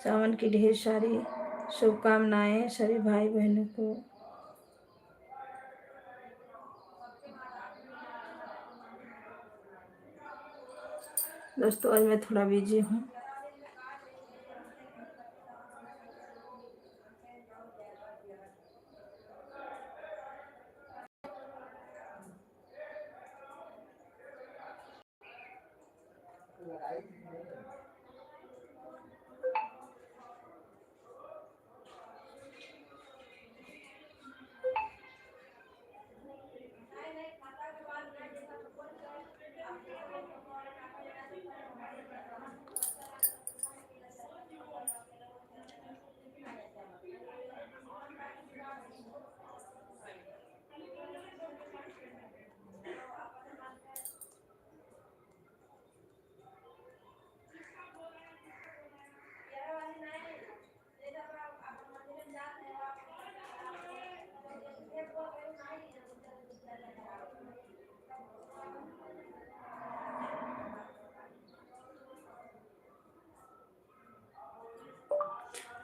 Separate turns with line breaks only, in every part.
सावन की ढेर सारी शुभकामनाएं सभी भाई बहनों को। दोस्तों आज मैं थोड़ा बिजी हूँ।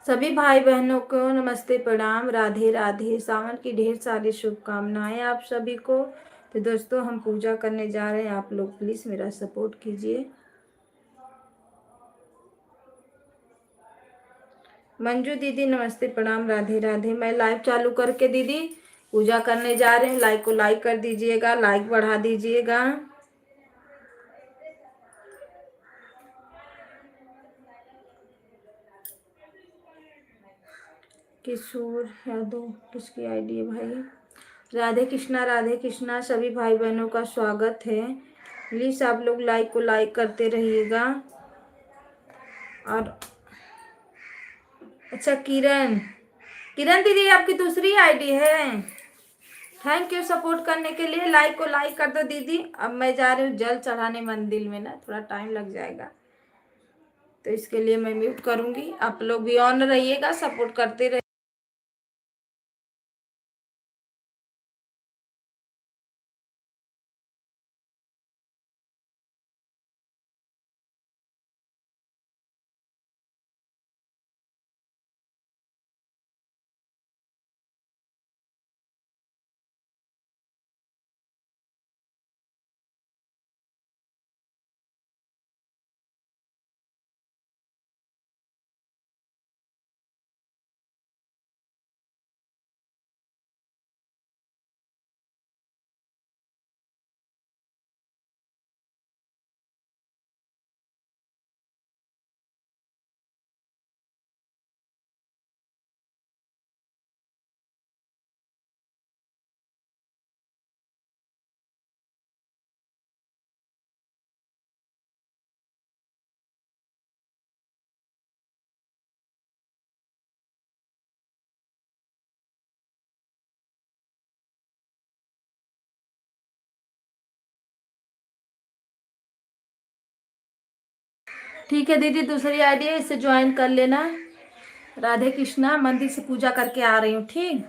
सभी भाई बहनों को नमस्ते, प्रणाम, राधे राधे। सावन की ढेर सारी शुभकामनाएं आप सभी को। तो दोस्तों हम पूजा करने जा रहे हैं, आप लोग प्लीज मेरा सपोर्ट कीजिए। मंजू दीदी नमस्ते, प्रणाम, राधे राधे। मैं लाइव चालू करके दीदी पूजा करने जा रहे हैं। लाइक को लाइक कर दीजिएगा, लाइक बढ़ा दीजिएगा। किशोर यादव किसकी आईडी है भाई? राधे कृष्णा, राधे कृष्णा। सभी भाई बहनों का स्वागत है। प्लीज आप लोग लाइक को लाइक करते रहिएगा। और अच्छा किरण, किरण दीदी आपकी दूसरी आईडी है। थैंक यू सपोर्ट करने के लिए। लाइक को लाइक कर दो दीदी। अब मैं जा रही हूँ जल चढ़ाने मंदिर में, ना थोड़ा टाइम लग जाएगा, तो इसके लिए मैं म्यूट करूंगी। आप लोग भी ऑन रहिएगा, सपोर्ट करते रहिए। ठीक है दीदी, दूसरी आईडी है, इससे ज्वाइन कर लेना। राधे कृष्णा, मंदिर से पूजा करके आ रही हूँ, ठीक।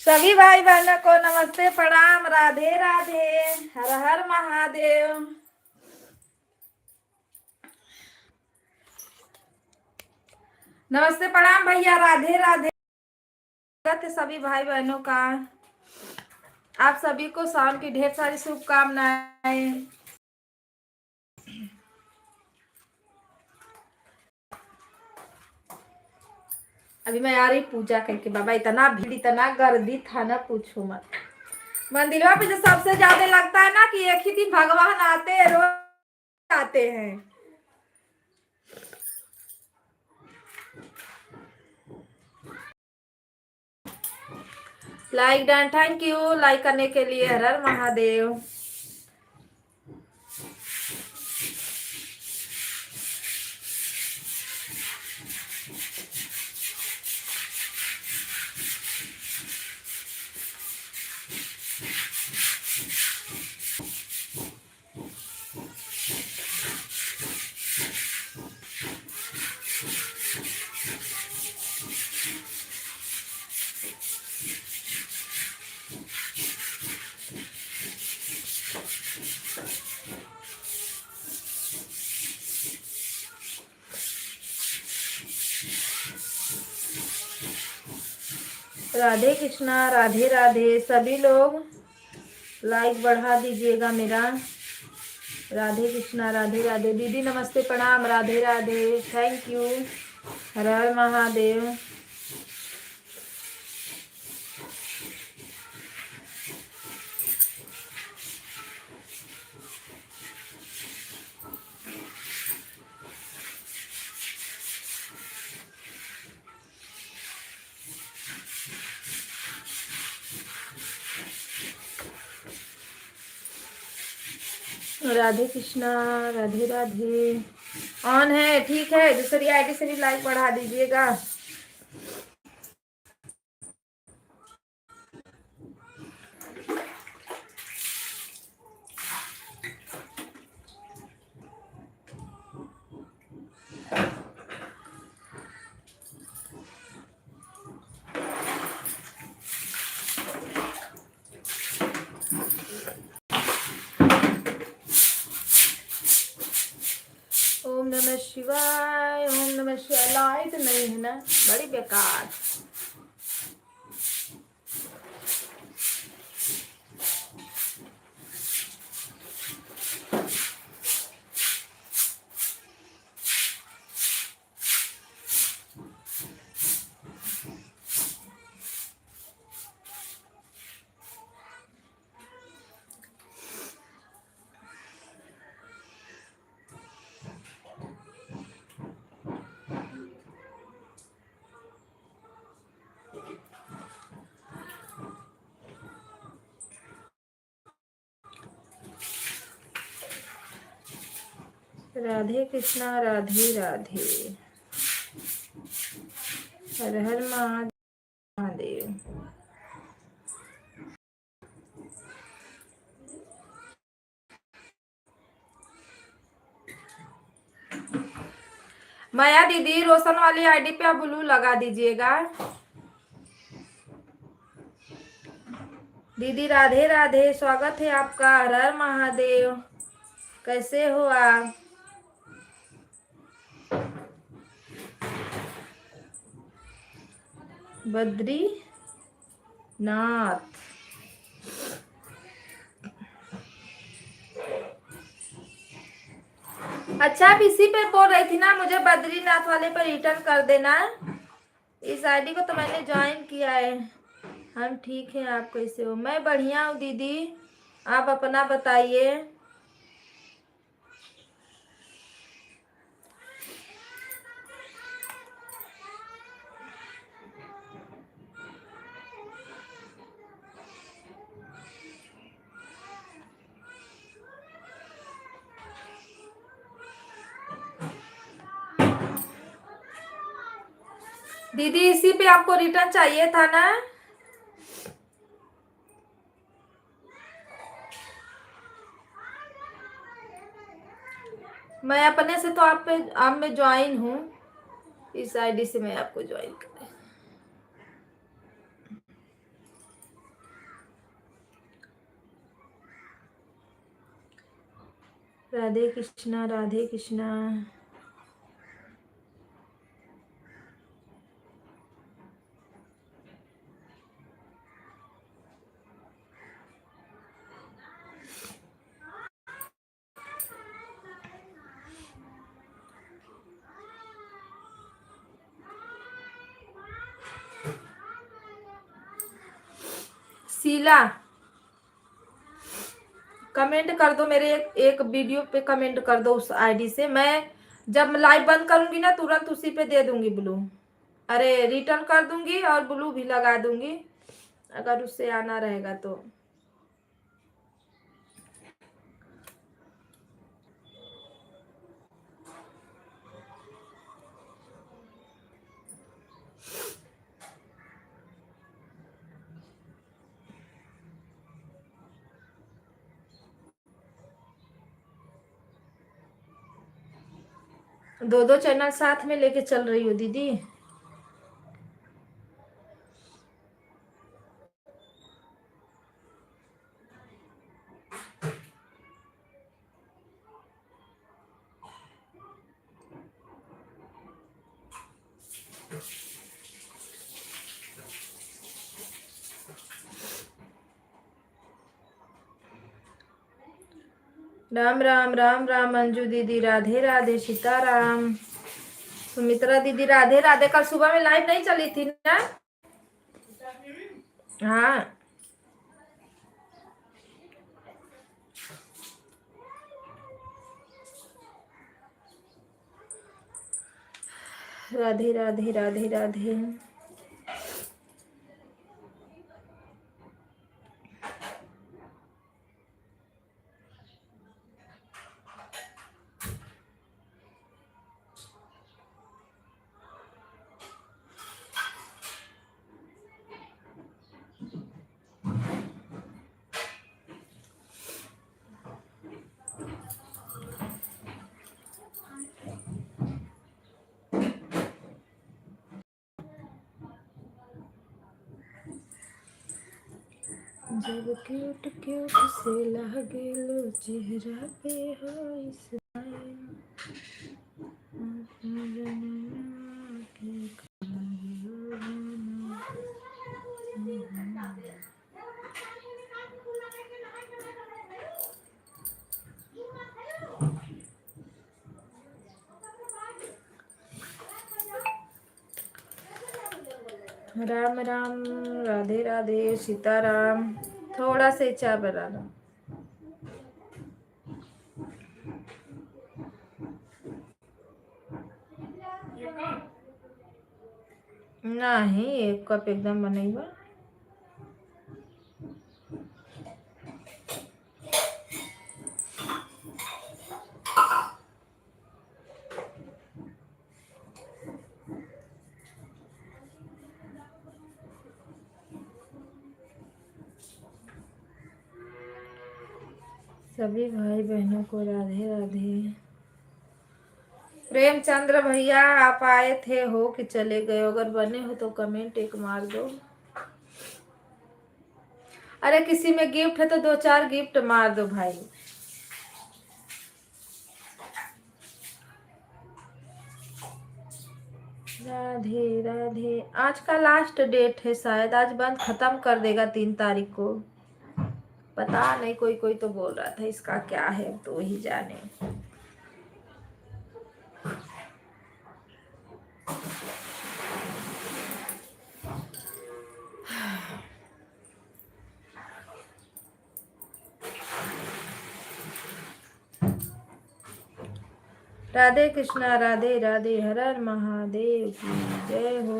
सभी भाई बहनों को नमस्ते प्रणाम, राधे राधे, हर हर महादेव। नमस्ते प्रणाम भैया, राधे राधे। सभी भाई बहनों का, आप सभी को शाम की ढेर सारी शुभकामनाएं। अभी मैं आ रही पूजा करके, बाबा इतना भीड़ इतना गर्दी था ना, पूछो मत। मंदिरों पे जो सबसे ज्यादा लगता है ना कि एक ही दिन भगवान आते हैं, रोज आते हैं। Like done, thank you like करने के लिए। हर हर महादेव। राधे कृष्णा, राधे राधे। सभी लोग लाइक बढ़ा दीजिएगा मेरा। राधे कृष्णा, राधे राधे। दीदी नमस्ते प्रणाम, Radhe Radhe, thank you. Her Har Mahadev. Radhe Krishna, Radhe Radhe. On है, ठीक है। दूसरी आईडी से भी लाइक बढ़ा दीजिएगा। ओम नमः शिवाय, ओम नमः शिवाय। लाइट नहीं है ना, बड़ी बेकार। राधे कृष्णा, राधे राधे, हर हर महादेव। माया दीदी, रोशन वाली आईडी पे आप ब्लू लगा दीजिएगा। दीदी राधे राधे, स्वागत है आपका। हर हर महादेव। कैसे हो आप? बद्री नाथ। अच्छा, आप इसी पे बोल रही थी ना, मुझे बद्रीनाथ वाले पर रिटर्न कर देना। इस आईडी को तो मैंने ज्वाइन किया है। हम ठीक हैं, आप कैसे हो? मैं बढ़िया हूँ दीदी, आप अपना बताइए। दीदी इसी पे आपको रिटर्न चाहिए था ना? मैं अपने से तो आप में ज्वाइन हूँ। इस आईडी से मैं आपको ज्वाइन कर। राधे कृष्णा राधे कृष्णा। शीला कमेंट कर दो मेरे एक वीडियो पे, कमेंट कर दो उस आईडी से। मैं जब लाइव बंद करूंगी ना तुरंत उसी पे दे दूंगी ब्लू। अरे रिटर्न कर दूंगी और ब्लू भी लगा दूंगी अगर उससे आना रहेगा तो। दो दो चैनल साथ में लेके चल रही हो दीदी। राम राम राम राम मंजू दीदी राधे राधे सीताराम। सुमित्रा दीदी राधे राधे। कल सुबह में लाइव नहीं चली थी ना? हाँ राधे राधे राधे राधे। जब क्यूट क्यूट से लागेलो चेहरा पे हाय स्माइल। राम राम राधे राधे सीताराम। थोड़ा से चाय बनाना। नहीं एक कप एकदम बनेगा। सभी भाई बहनों को राधे राधे। प्रेमचंद्र भैया आप आए थे हो कि चले गए? अगर बने हो तो कमेंट एक मार दो। अरे किसी में गिफ्ट है तो दो चार गिफ्ट मार दो भाई। राधे राधे। आज का लास्ट डेट है शायद, आज बंद खत्म कर देगा 3 तारीख को। पता नहीं, कोई कोई तो बोल रहा था इसका क्या है तो वही जाने। राधे कृष्णा राधे राधे। हर हर महादेव की जय हो।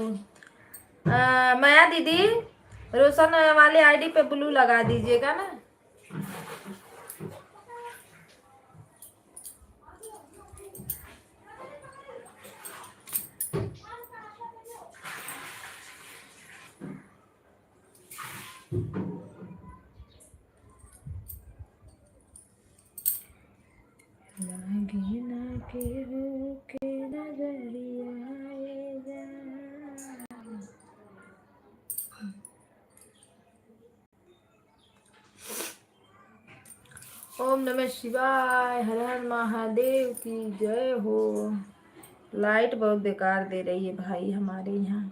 माया दीदी रोशन वाले आईडी पे ब्लू लगा दीजिएगा ना। लागे ना के हो के नजरिया आएगा। ओम नमः शिवाय, हर हर महादेव की जय हो। लाइट बहुत बेकार दे रही है भाई हमारे यहाँ।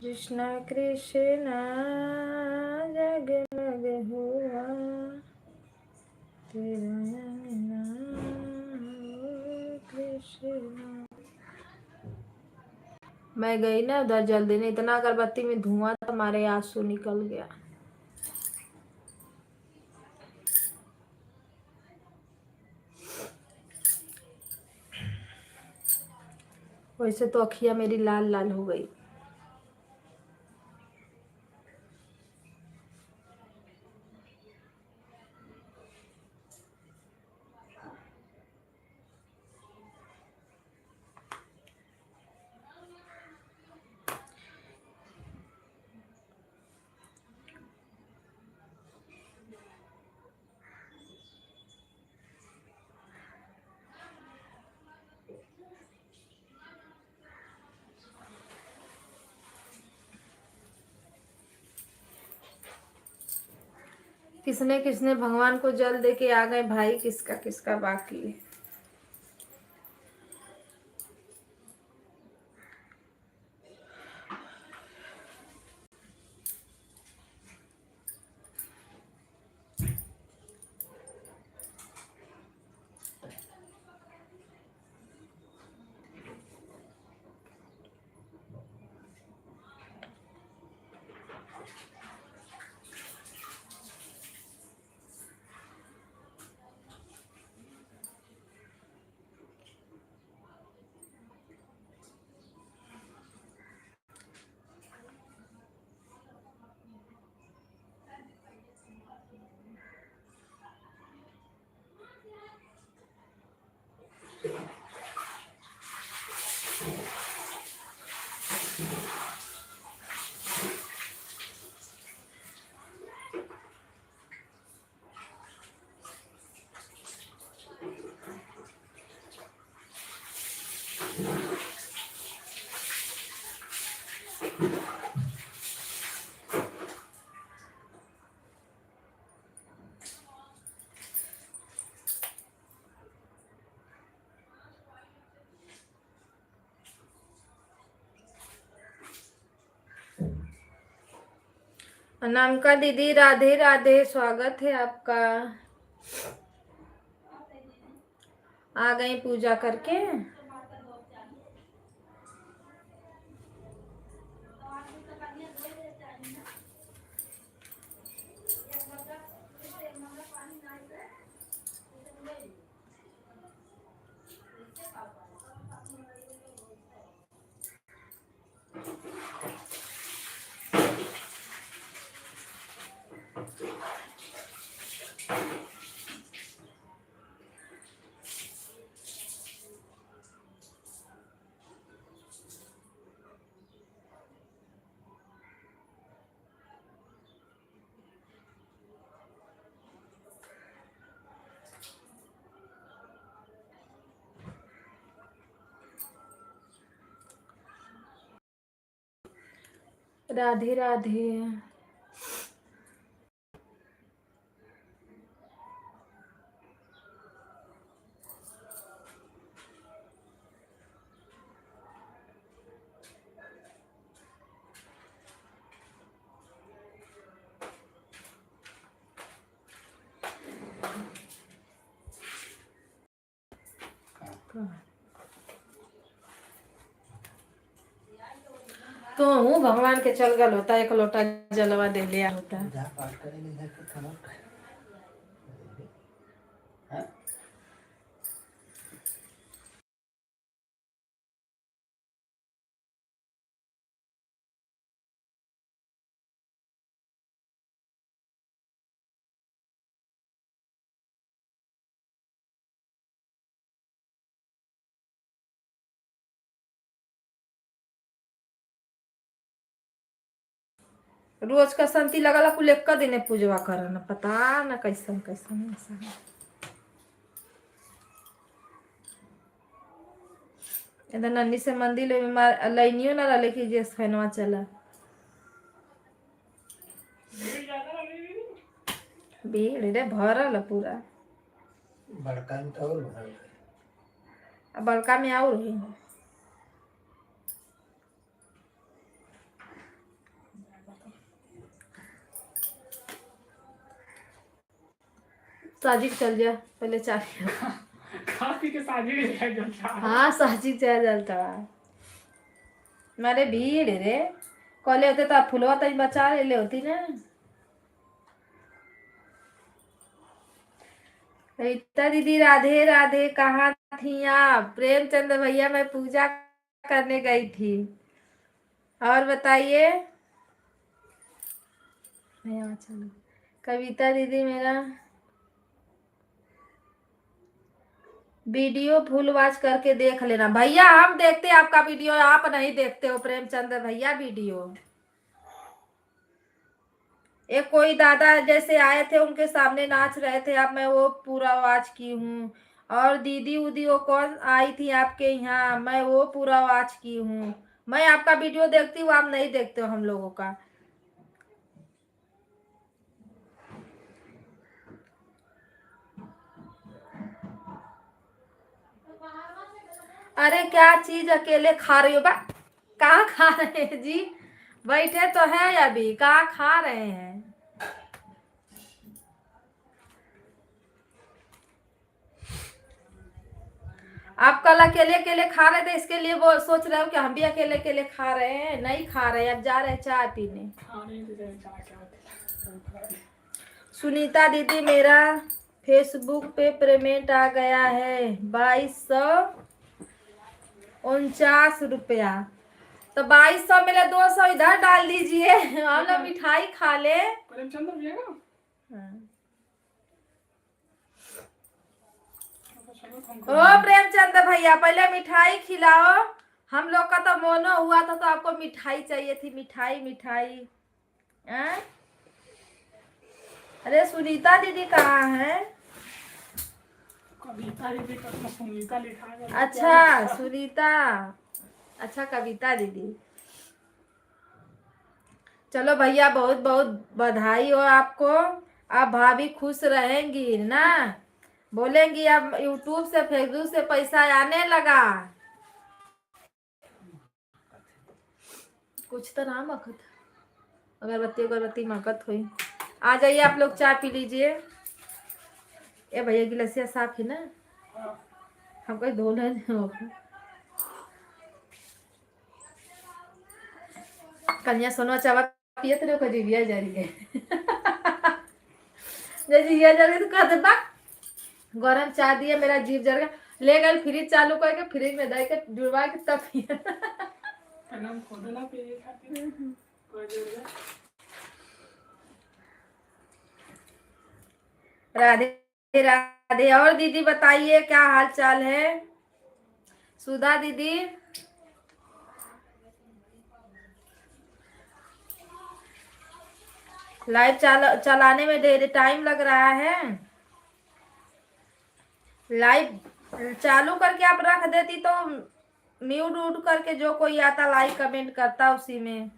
कृष्ण कृष्ण जगमग हुआ तेरा नाम कृष्ण। मैं गई ना उधर जल्दी नहीं, इतना अगरबत्ती में धुआं था, हमारे आंसू निकल गया। वैसे तो अखियां मेरी लाल लाल हो गई। किसने किसने भगवान को जल दे के आ गए भाई, किसका किसका बाकी है। अनामिका दीदी राधे राधे, स्वागत है आपका। आ गई पूजा करके। राधे राधे। तो हूँ भगवान के चल गल होता, एक लोटा जलवा दे लिया होता। रोज का संती लगला कुल एक दिन पूजवा करना, पता न कैसन कैसन इंसान। इधर नन्ही से मंदिर में लाइनियो न रहा कि जे फैनवा चला। भीड़ रे भरल पूरा।
बड़का में तो और भरल है।
बड़का में और है। साजिद चल जा पहले चाय
काफी के साजिद है जलता।
हाँ साजिद चाय जलता। मारे भीड़ रे कॉले होते तो फुलवा तो बचा ले होती ना। रीता दीदी राधे राधे, कहाँ थी आप? प्रेमचंद भैया मैं पूजा करने गई थी। और बताइए। चलो कविता दीदी मेरा वीडियो फुल वॉच करके देख लेना भैया। हम देखते हैं आपका वीडियो, आप नहीं देखते हो प्रेमचंद्र भैया वीडियो। एक कोई दादा जैसे आए थे उनके सामने नाच रहे थे, अब मैं वो पूरा वॉच की हूँ। और दीदी उदी वो कौन आई थी आपके यहाँ, मैं वो पूरा वॉच की हूँ। मैं आपका वीडियो देखती हूँ, आप नहीं देखते हो हम लोगों का। अरे क्या चीज अकेले खा रही हो बा? कहाँ खा रहे हैं जी? बैठे तो है अभी, कहाँ खा रहे हैं? आप कल अकेले अकेले खा रहे थे, इसके लिए वो सोच रहे हो कि हम भी अकेले अकेले खा रहे हैं? नहीं खा रहे, अब जा रहे हैं चाय पीने। सुनीता दीदी मेरा फेसबुक पे पेमेंट आ गया है 2249 रुपया। तो 2200 में 200 इधर डाल दीजिए, हम लोग मिठाई खा ले। ओ प्रेमचंद भैया पहले मिठाई खिलाओ। हम लोग का तो मोनो हुआ था तो आपको मिठाई चाहिए थी, मिठाई मिठाई। अरे सुनीता दीदी कहाँ है?
कविता दीदी का तो सुनीता लिखा है।
अच्छा सुनीता, अच्छा कविता दीदी। चलो भैया बहुत बहुत बधाई हो आपको। आप भाभी खुश रहेंगी ना, बोलेंगी अब यूट्यूब से फेसबुक से पैसा आने लगा। कुछ तो नाम मखत, अगरबत्ती अगरबत्ती मकत हुई। आ जाइए आप लोग चाय पी लीजिए। ये भैया गिलसिया साफ है ना, हमको धो लें। कन्या सोनवा चावा पिए तेरे को जीविया जा रही है। जैसे ये जा रही तो कहते बा गरम चाय दिए मेरा जीव जल गया। ले गए फ्रिज चालू करके, फ्रिज में दे के जुड़वा के तब पिए। राधे राधे। और दीदी बताइए क्या हाल चाल है? सुधा दीदी लाइव चलाने में देर टाइम लग रहा है। लाइव चालू करके आप रख देती तो म्यूट उट करके जो कोई आता लाइक कमेंट करता उसी में।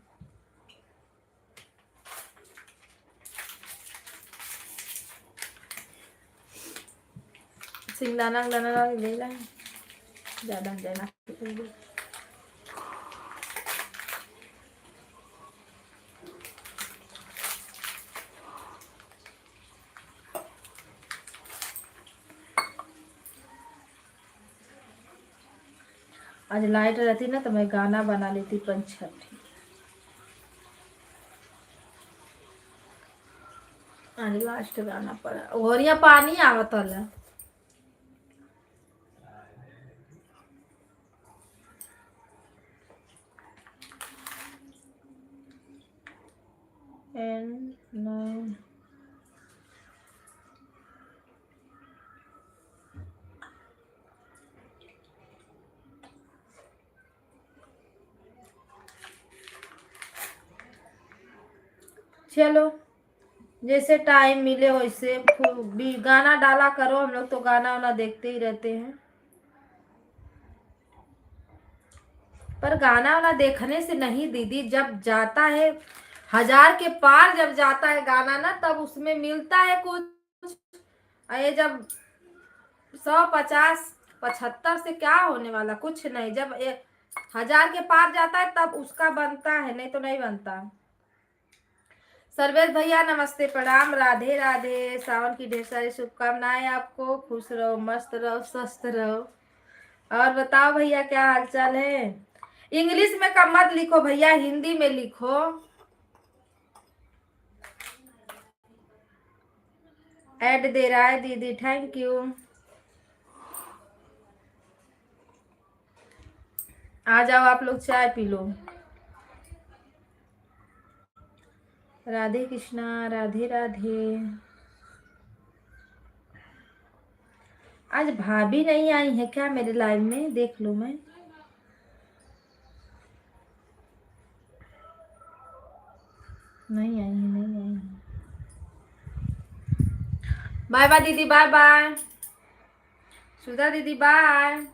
सिंगदाना ले ला ज्यादा देना। आज लाइट रहती ना तो मैं गाना बना लेती पंचछठी। आज लास्ट गाना पड़ा और यहाँ पानी आवत है। N9 चलो जैसे टाइम मिले वैसे भी गाना डाला करो, हम लोग तो गाना वाना देखते ही रहते हैं। पर गाना वाना देखने से नहीं दीदी, जब जाता है 1000 के पार जब जाता है गाना ना, तब उसमें मिलता है कुछ। ये जब 100 50 75 से क्या होने वाला, कुछ नहीं। जब 1000 के पार जाता है तब उसका बनता है, नहीं तो नहीं बनता। सर्वेश भैया नमस्ते प्रणाम, राधे राधे। सावन की ढेर सारी शुभकामनाएं आपको, खुश रहो, मस्त रहो, स्वस्थ रहो। और बताओ भैया क्या हालचाल है। इंग्लिश में कम मत लिखो भैया, हिंदी में लिखो। ऐड दे रहा है दीदी, थैंक यू। आ जाओ आप लोग, चाय पी लो। राधे कृष्णा, राधे राधे। आज भाभी नहीं आई है क्या मेरे लाइव में, देख लो। मैं नहीं आई है, नहीं आई है। बाय बाय दीदी, बाय बाय। सुधा दीदी बाय,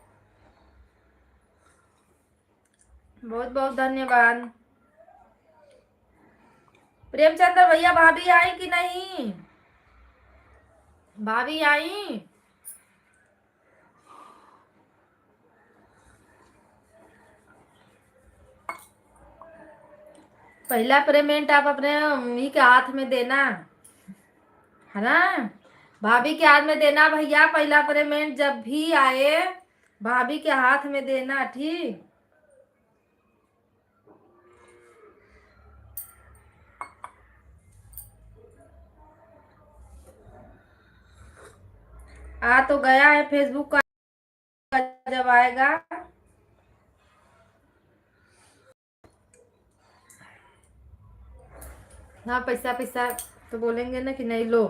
बहुत बहुत धन्यवाद। प्रेमचंद्र भैया भाभी आई कि नहीं, भाभी आई? पहला पेमेंट आप अपने मम्मी के हाथ में देना है ना, भाभी के हाथ में देना भैया। पहला पेमेंट जब भी आए भाभी के हाथ में देना, ठीक। आ तो गया है फेसबुक का, जब आएगा। हाँ पैसा पैसा तो बोलेंगे ना कि नहीं, लो।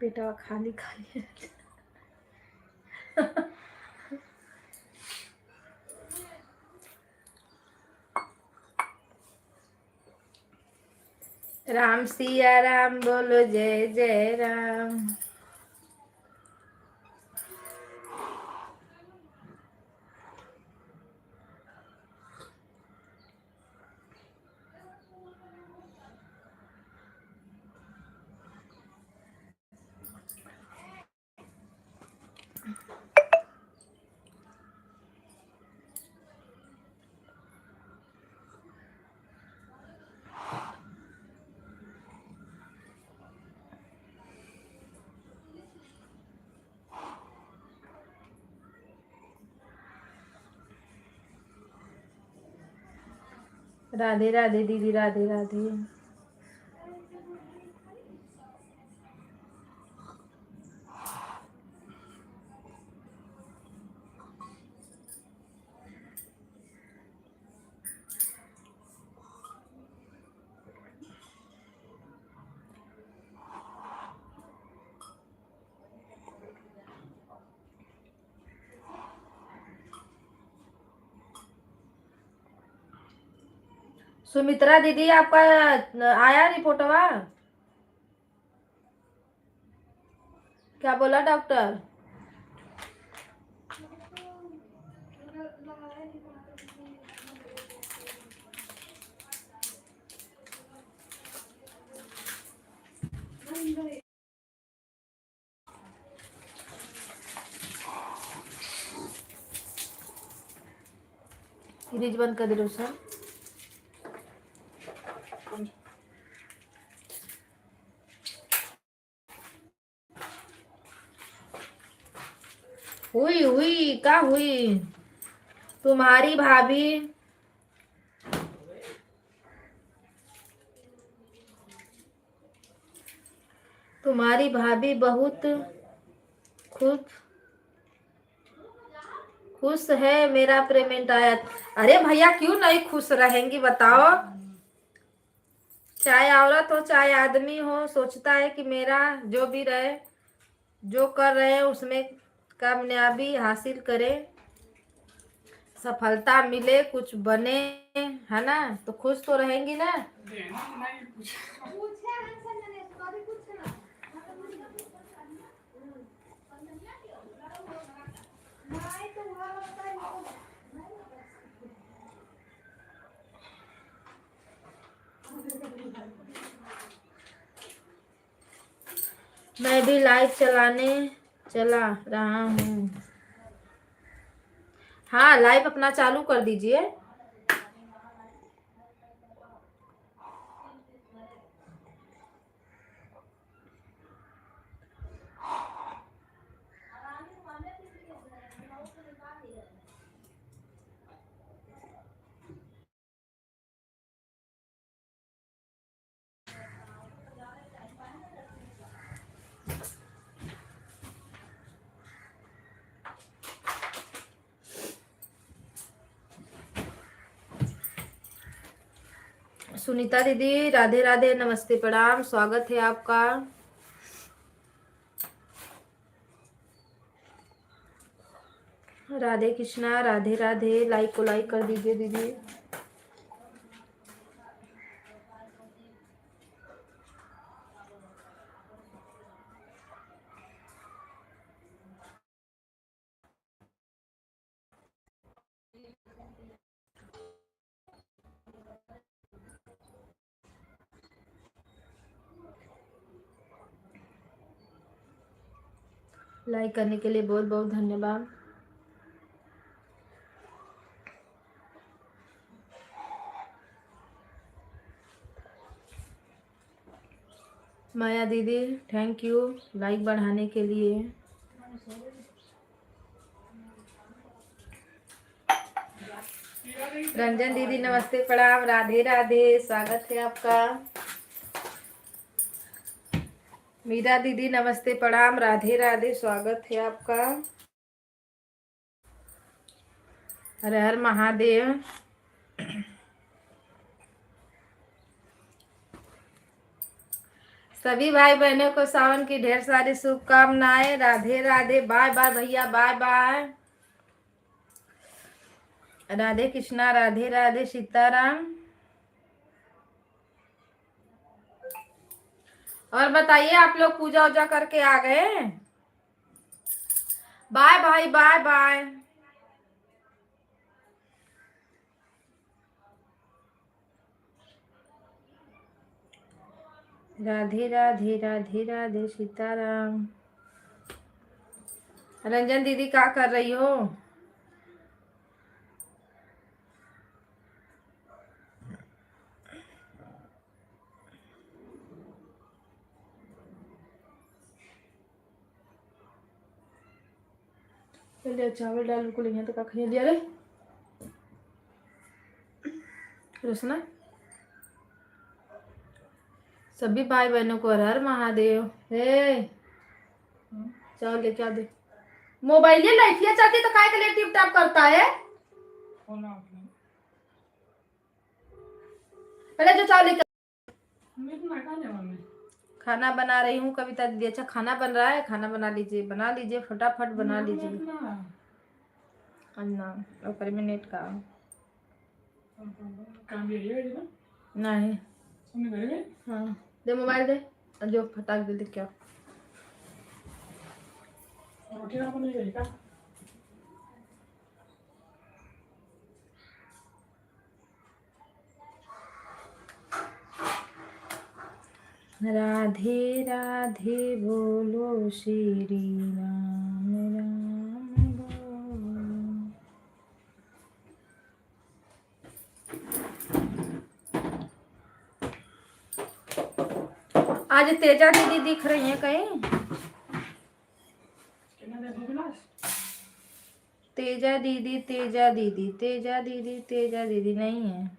पेटा खाली खाली राम सिया राम, बोलो जय जय राम। राधे राधे दीदी, राधे राधे। सुमित्रा दीदी आपका आया रिपोर्टवा? क्या बोला डॉक्टर? फ्रिज बंद कर दो सर। हुई हुई क्या हुई? तुम्हारी भाभी तुम्हारी भाभी बहुत खुश खुश है, मेरा पेमेंट आया। अरे भैया क्यों नहीं खुश रहेंगी बताओ। चाहे औरत हो चाहे आदमी हो, सोचता है कि मेरा जो भी रहे, जो कर रहे हैं उसमें कामयाबी हासिल करे। सफलता मिले, कुछ बने, है ना, तो खुश तो रहेंगी ना।
देना नहीं कुछ।
मैं भी लाइव चलाने चला रहा हूँ। हाँ, लाइव अपना चालू कर दीजिए। सुनीता दीदी राधे राधे, नमस्ते प्रणाम, स्वागत है आपका। राधे कृष्णा, राधे राधे। लाइक को लाइक कर दीजिए दीदी। लाइक करने के लिए बहुत बहुत धन्यवाद। माया दीदी थैंक यू लाइक बढ़ाने के लिए। रंजन दीदी नमस्ते प्रणाम, राधे राधे, स्वागत है आपका। मीरा दीदी नमस्ते प्रणाम, राधे राधे, स्वागत है आपका। हर हर महादेव। सभी भाई बहनों को सावन की ढेर सारी शुभकामनाएं। राधे राधे, बाय बाय भैया, बाय बाय। राधे कृष्णा, राधे राधे, सीताराम। और बताइए, आप लोग पूजा वूजा करके आ गए? बाय भाई, बाय बाय। राधे राधे, राधे राधे, सीताराम। रंजन दीदी क्या कर रही हो? चलिए चावल डाल को लेंगे तो का खाइए दिया रे रोशना। सभी भाई बहनों को हर हर महादेव। हे चावल लेके आ दे। मोबाइल ये लाइटिया चाहती तो काय के लिए टिप टाप करता है?
खोला आपने।
पहले जो चावल लेके
मैं तो ना ले मम्मी।
खाना बना रही हूँ कविता दीदी। अच्छा खाना बन रहा है, खाना बना लीजिए, बना लीजिए, फटाफट बना लीजिए। अन्ना ऊपर में नेट का
काम ये है ना?
नहीं।
सुनने गए में?
हाँ दे मोबाइल दे, जो फटाक दे क्या।
रोटी ना बने गई का?
राधे राधे बोलो श्री राम राम बोलो। आज तेजा दीदी दिख रही हैं कहीं?
कितना दे दो गिलास?
तेजा दीदी, तेजा दीदी, तेजा दीदी, तेजा दीदी नहीं है।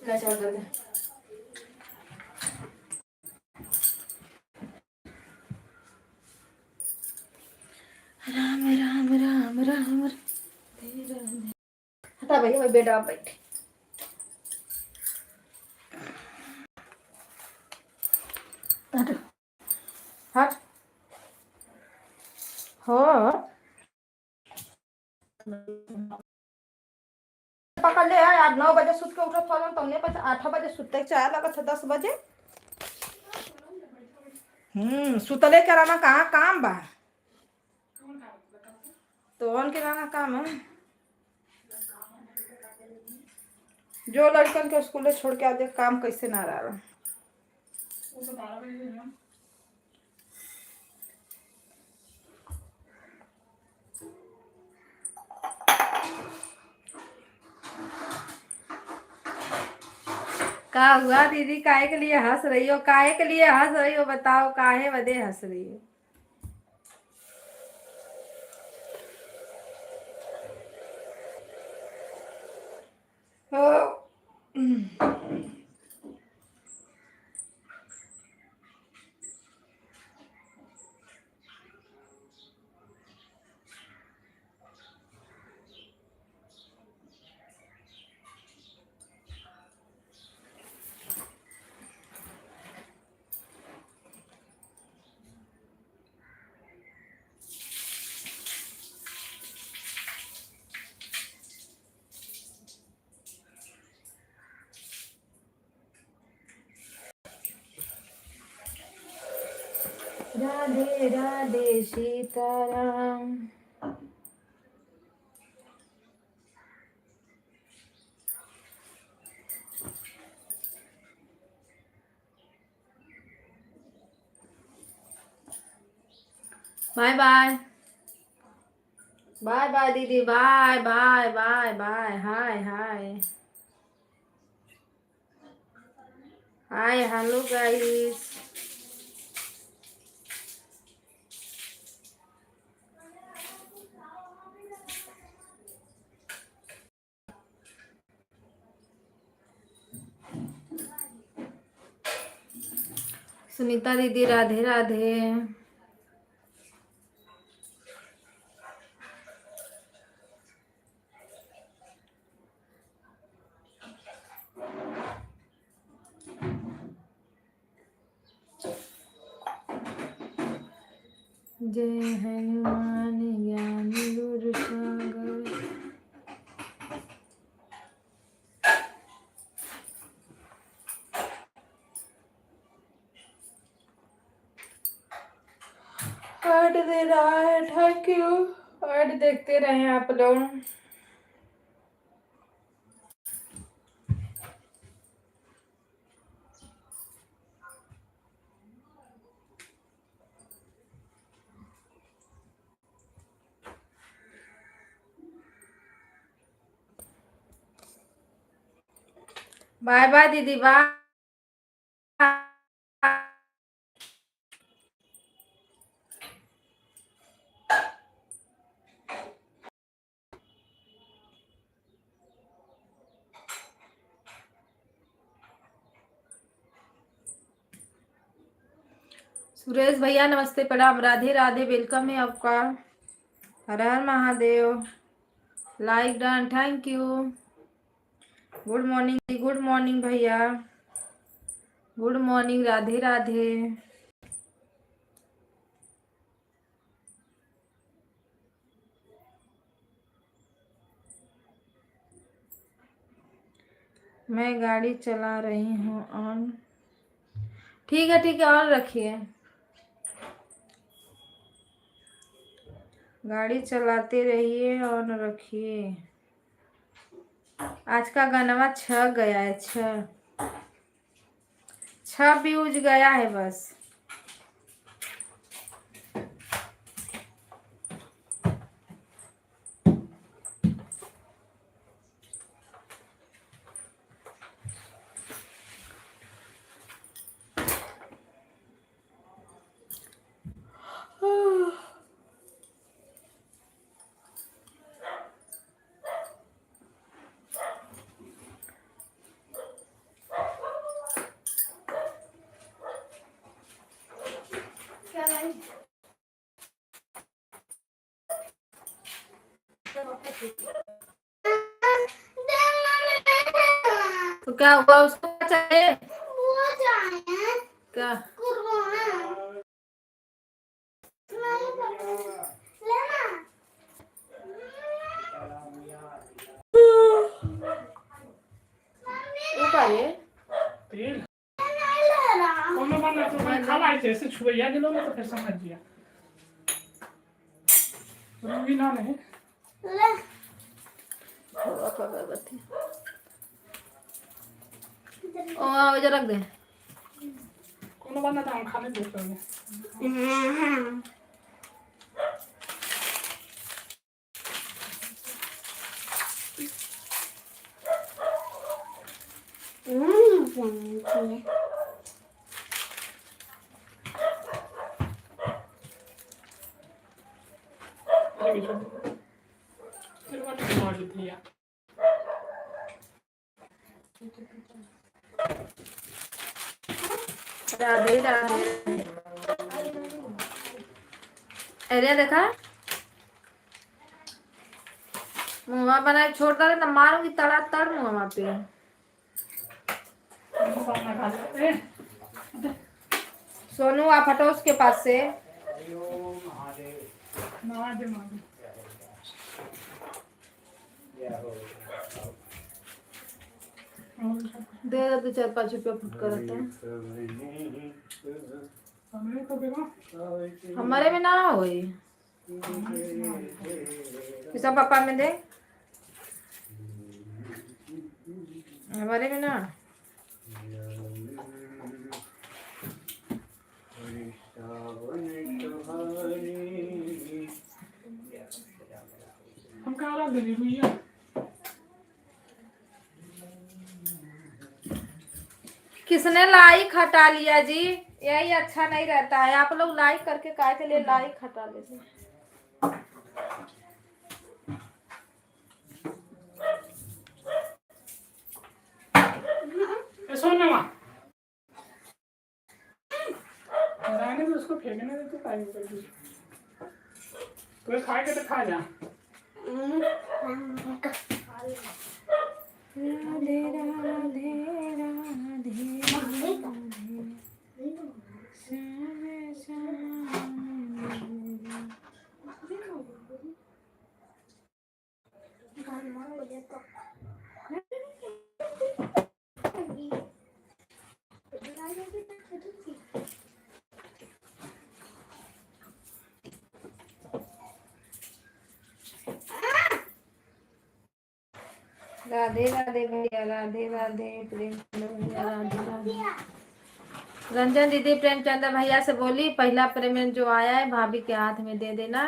ले चल दे। राम राम राम राम हटा भैया भाई बेटा आप बैठे। हट हट हो पकड़ ले यार। आज 9 बजे सुत के उठत फलन तौने पर 8 बजे सुते चाय लगत है 10 बजे। सुतले कराना कहाँ काम बा। तो ऑन कराना काम है। जो लड़कन के स्कूल छोड़ के आते काम कैसे ना रहा।
वो तो 12 बजे ना।
का हुआ दीदी? काहे के लिए हंस रही हो? काहे के लिए हंस रही हो? बताओ काहे बदे हंस रही हो? Radhe Radhe Sitaram. Bye bye bye bye दीदी। Bye bye bye bye. Hi hi hi hello guys. Sunita दीदी राधे राधे। जय हनुमान ज्ञान गुरु सागर। ऐड दे रहा है। Thank you. ऐड देखते रहे आप लोग। बाय बाय दीदी बाय। सुरेश भैया नमस्ते प्रणाम। राधे राधे। वेलकम है आपका। Har Har Mahadev. Like done. Thank you. Good morning. Good morning भैया। Good morning. राधे राधे। मैं गाड़ी चला रही हूँ। ऑन ठीक है ऑन रखिए। गाड़ी चलाते रहिए ऑन रखिए। आज का गाना 6 गया है। 6 व्यूज गया है बस। तो क्या हुआ, उसको क्या चाहिए? क्या? ऊपर है
तेल कोनो बना तो मैं खा लाए थे ऐसे छुइया दिलो में तो फिर समझ गया रूही ना नहीं
अगरबत्ती। ओ आओ इधर रख दे।
कोनो बना तो हम खाने देते हैं फिर वाली मार दी यार
राधे राधे। अरे देखा मुँह बना छोड़ दे ना, मारूंगी तड़ा तड़ मुँह पे।
बना खा ले
सोनू आप हटो उसके पास से।
महादेव महादेव
दे दो तो 4-5 रुपया फुटकर रहता है।
हमने तो बेगा
हमारे में ना हो किसा पापा में दे, हमारे में ना।
हम कहाँ रख देंगे भैया
किसने लाइक हटा लिया जी? यही अच्छा नहीं रहता है, आप लोग लाइक करके काय के लिए लाइक हटा लेते हैं।
सुन ना माँ रहने तो उसको फेंकने दे तो टाइम कर दी तो खाएगा तो खा जा
राधे राधे राधे राधे राधे भैया, राधे राधे प्रेम भैया, राधे राधे। रंजन दीदी प्रेमचंद्र भैया से बोली पहला पेमेंट जो आया है भाभी के हाथ में दे देना।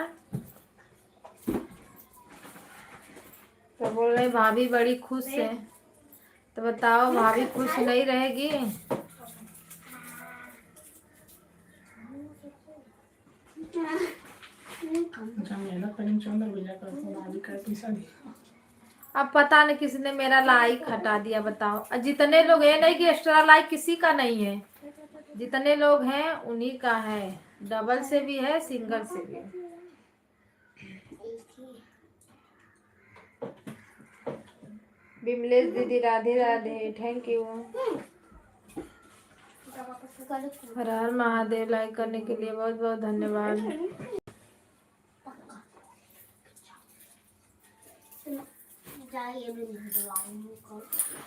तो बोल रहे भाभी बड़ी खुश है। तो बताओ भाभी खुश नहीं रहेगी? अब पता नहीं किसने मेरा लाइक हटा दिया, बताओ। जितने लोग हैं, नहीं कि एक्स्ट्रा लाइक किसी का नहीं है, जितने लोग हैं उन्हीं का है। डबल से भी है, सिंगल से भी है। बिमलेश दीदी Radhe Radhe, thank you. Her Har Mahadev, like करने के लिए बहुत बहुत धन्यवाद।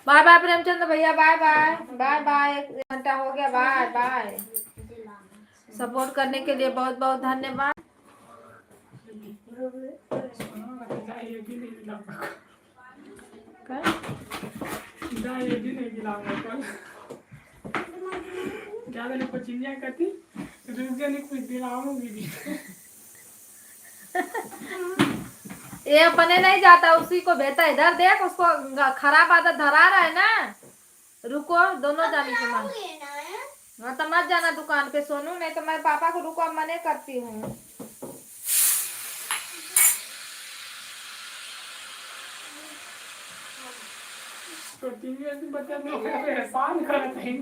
बाय बाय प्रेमचंद भैया, बाय बाय बाय बाय। 1 घंटा हो गया, बाय बाय। सपोर्ट करने के लिए बहुत बहुत धन्यवाद।
क्या मैंने कुछ चिंया करती रुक नहीं कुछ दिलाऊंगी भी
ये अपने नहीं जाता, उसी को भेजता। इधर देख, उसको खराब आदत धरा रहा है ना। रुको, दोनों जाने के मन। हाँ तो मत जाना दुकान पे सोनू, नहीं तो मैं पापा को रुको मने करती हूँ।
तो टीवी बच्चा लोग एहसान करते हैं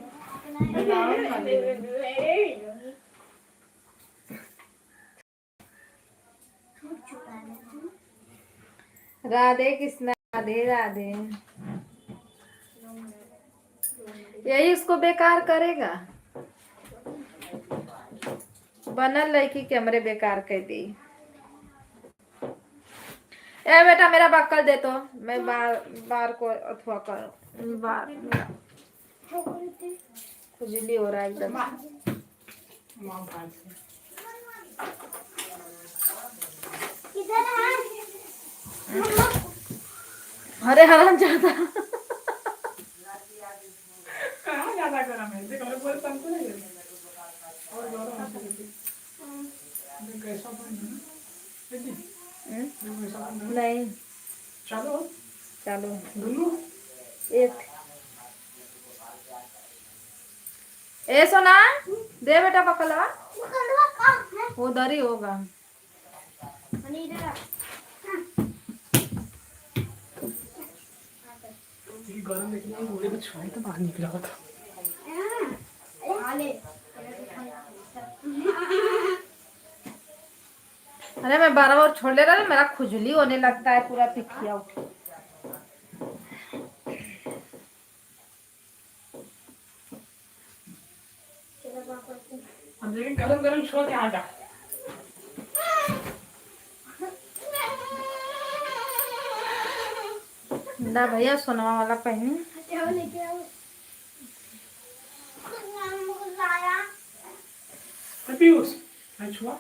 राधे कृष्णा, राधे राधे। यही उसको बेकार करेगा, बनल लड़की कैमरे बेकार कर दी। ए बेटा मेरा बक्कल दे तो, मैं बार को अथवा करूं। बार खुजली हो रहा है एकदम। अरे हराम ज्यादा
कहाँ ज्यादा गरम है, देख हमारे पूरे तन को नहीं है। और गरम है देख कैसा बन है ना, देखिए कैसा बन है।
नहीं
चलो
चलो
दुनू
एक। ए सोना दे बेटा पकड़वा, उधर ही होगा।
ये गरम देखने में मुझे कुछ छुआई तो बाहर निकला था।
अरे मैं बार बार छोड़ ले रहा था, मेरा खुजली होने लगता है पूरा पिठिया उठ।
अब लेकिन गरम गरम छोड़ के आ जा।
ना भैया सोनवा वाला पहनी।
पीयूष मैं छुआ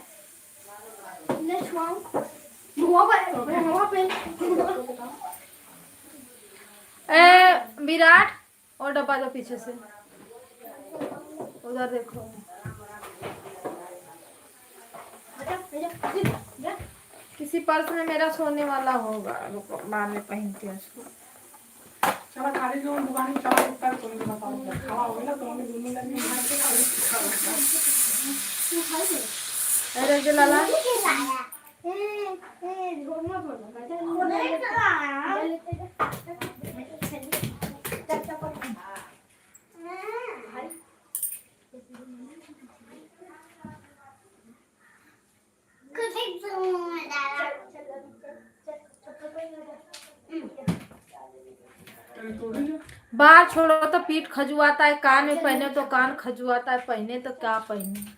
विराट और डब्बा दो पीछे से, उधर देखो। किसी पर्स में मेरा सोने वाला होगा, रुको बाद में पहनते हैं उसको।
चला खाली जो दुकान में चला सकता है, तुम्हें बताओ खावा होगा ना, तो हमें दोनों लगे मार के खाली।
अरे जो लाला बाल छोड़ो तो पीठ खजुआता है, कान में पहने तो कान खजुआता है, पहने तो क्या पहने।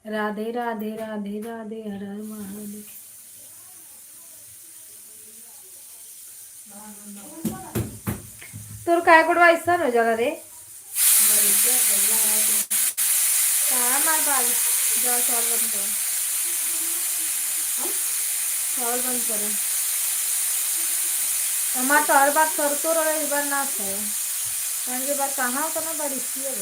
राधे राधे राधे राधे हर हर महादेव। तोर काय कोडवा ऐसा हो जाला रे। कहाँ मार बाल जाओ, चावल बंद करो, चावल बंद करो। हमारा तो हर बार सरतो रहे, इस बार ना सर के बार कहाँ उतना बारिश है।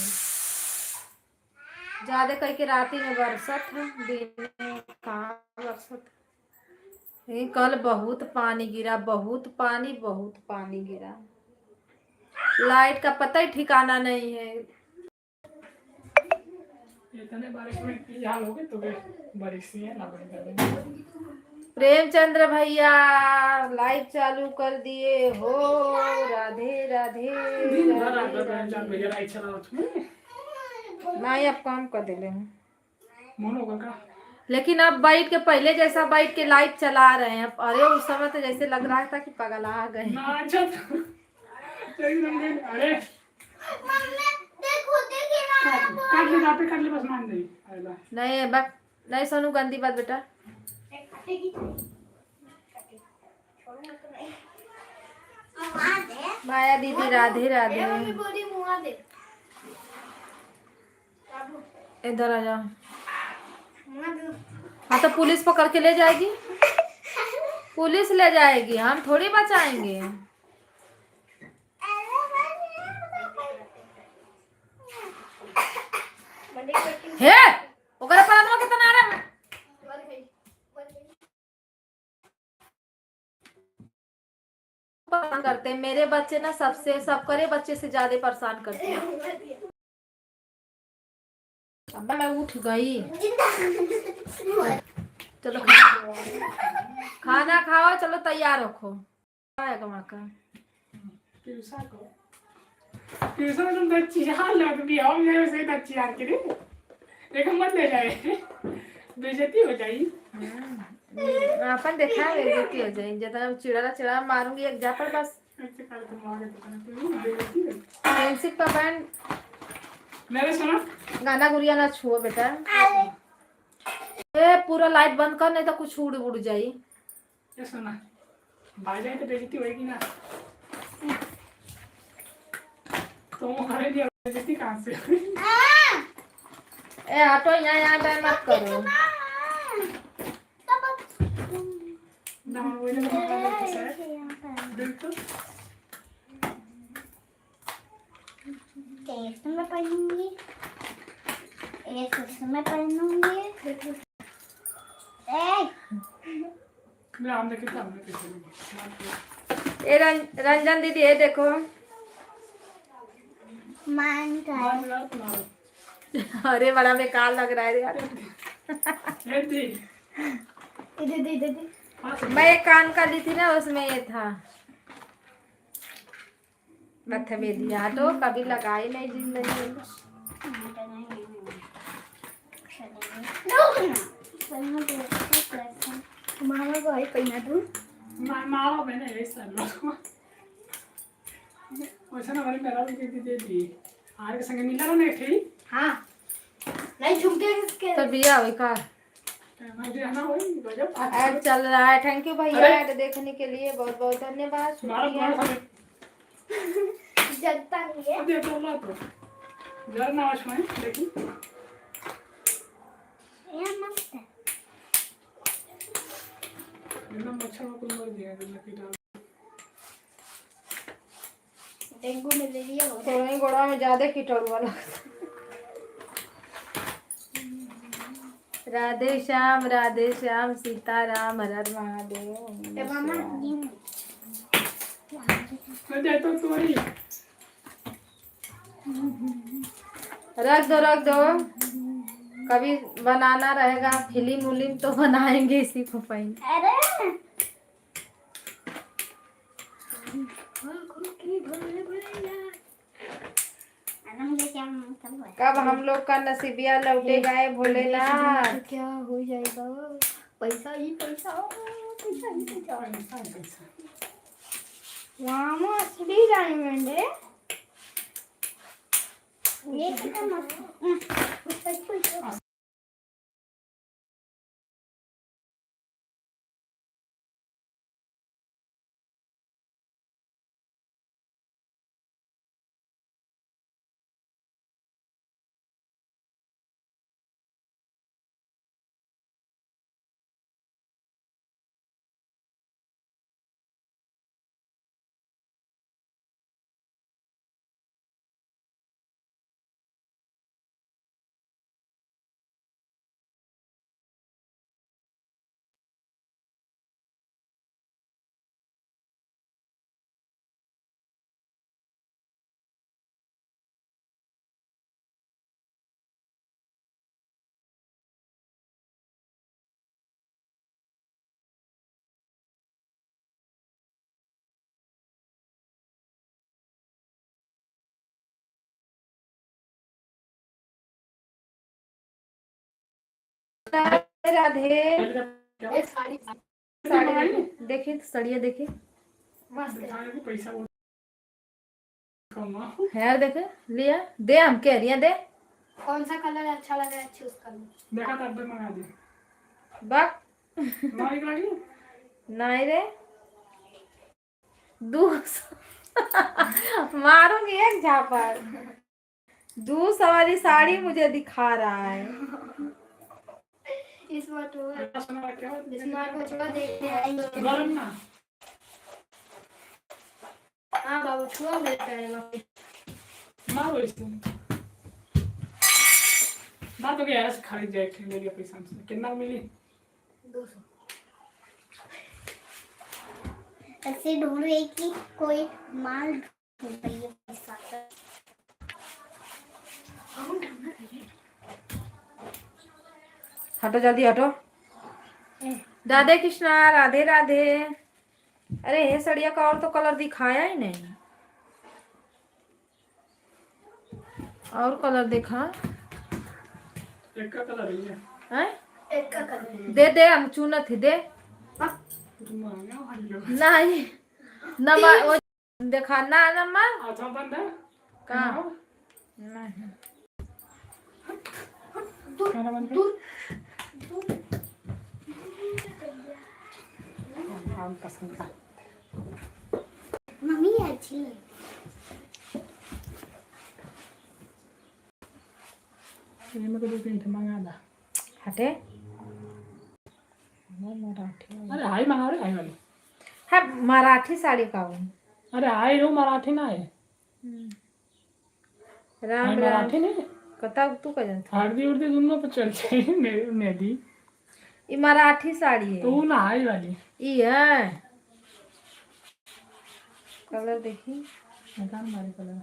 ज्यादा कह के रात में बरसत है, दिन में कहाँ बरसत। लेकिन कल बहुत पानी गिरा, बहुत पानी गिरा। लाइट का पता ही ठिकाना नहीं है।
इतने बारिश में की हाल होगी तो बारिश ही है ना बंद।
प्रेमचंद्र भैया लाइव चालू कर दिए हो। राधे राधे
भैया लाइट चला
नहीं, अब काम कर दे
मन होगा का।
लेकिन अब बाइट के पहले जैसा बाइट के लाइट चला रहे हैं। अरे उस समय तो जैसे लग रहा था कि पगला आ गए।
अरे काट ले बस मान दे।
नहीं बस नहीं सोनू, गंदी बात बेटा। माया दीदी राधे राधे। इधर आ जाओ। हाँ तो पुलिस पकड़ के ले जाएगी, पुलिस ले जाएगी, हम थोड़ी बचाएंगे। हे ओकरा पर कितना आ रहा है। करते, मेरे बच्चे ना सबसे सब करे बच्चे से ज्यादा परेशान करते हैं। अब मैं उठ गई, चलो खाना खाओ, चलो तैयार रखो। कमा का
ट्यूशन तुम अच्छी हाल लग भी आओ मेरे से अच्छी यार के एक मत ले जाए, बेइज्जती हो जाएगी।
अपन देखा है बेइज्जती हो जाएगी, जितना चिड़ा चिड़ा मारूंगी एक जा पर बस।
ऐसे कर तुम आगे बेइज्जती है।
फ्रेंडशिप का बैंड
मेरे सुनो
गाना गुड़िया ना छुओ बेटा। ए पूरा लाइट बंद कर, नहीं तो कुछ उड़ उड़ जाई।
ये सुना भाई जाए तो बेइज्जती होएगी ना, तुम हमारे लिए बेइज्जती कहाँ से?
ए हटो, यहाँ टाइम मत करो।
ना वो लोग बिल्कुल
टेस्ट में पढ़ूंगी, एक में पढ़ूंगी।
मैं आम देखे सामने कैसे
ए रंजन दीदी ये देखो,
मान कर
अरे बड़ा बेकार लग रहा है यार।
दीदी
मैं एक कान का ली थी ना, उसमें ये था बदतमीजी। हटो, कभी लगाई नहीं जिंदगी में।
मामा को आई पहना तू
मामा मैंने ऐसा लो वैसा ना मेरा भी दे दी आर के संग मिला ना एक ही।
हाँ नहीं झुमके किसके
तो बिया हुई का
मुझे ना होई गजब
ऐड चल रहा है। थैंक यू भैया ऐड देखने के लिए, बहुत बहुत धन्यवाद, शुक्रिया।
जगता नहीं है।
अबे तो ला तो जरा ना आवाज में देखी
ये मस्त है।
एकदम अच्छा को मर दिया लकी डाल
डेंगू मलेरिया हो
थोड़ा ही गोड़ा में ज्यादा कीटाणु वाला। राधे श्याम सीताराम, हर हर महादेव।
ए मामा
मैं दे तो तोरी
रख दो, कभी बनाना रहेगा फिल्म उलिम तो बनाएंगे इसी को पहले।
अरे मुझे क्या मतलब है?
कब हम लोग का नसीबिया लौटेगा है भोलेनाथ।
क्या हो जाएगा? पैसा ही पैसा, पैसा ही पैसा।
पैसा
मामा असली डायमंड है ये, कितना मस्त है।
राधे
साड़ी
साड़ी देखिए, सड़िया देखिए
मस्त है।
दिखाने की पैसा वो कमा
यार, देखे लिया दे, हम कह रही हैं दे।
कौन सा कलर अच्छा लग रहा है चूज कर लो।
देखा था अब मंगा दे
बक
ना एक लगी
नहीं रे, 200 मारूंगी एक झापड़। 200 वाली साड़ी मुझे दिखा रहा है।
इस बार तो
सुना क्या
स्मार्ट वॉच का देखते हैं।
गरम ना
हाँ बाबू छुआ लेते हैं।
मारो इसको ना तो क्या खरीद जाए ले लिया पैसा हमसे कितना मिली
200 ऐसे ढूंढ रही कि कोई माल ढूंढ रही है पैसा का।
हटो जल्दी हटो। राधे कृष्णा, राधे राधे। अरे ये सड़िया का और तो कलर दिखाया ही नहीं। और कलर देखा
एक का कलर है
है?
एक का कलर
दे दे, हम चुनत थी दे।
तुम आ गया भाई लोग
नहीं नंबर वो देखा ना नंबर
अच्छा बंद है
कहाँ? नहीं
खाना बंद कर हम पसंद का
मम्मी अच्छी है।
ये मेरे को 2-3 थे मंगा दा।
हटे।
अरे हाई मंगा रे हाई वाली।
है मराठी साड़ी का वो।
अरे हाई रो मराठी ना है
राम
हाई
राम
मराठी नहीं
कता तू का जानता?
हल्दी उर्दी दोनों पे चल जाए मेहंदी
ये मराठी साड़ी
तो
है।
वो ना हाई वाली
ये है कलर देखी।
मकान मारे कलर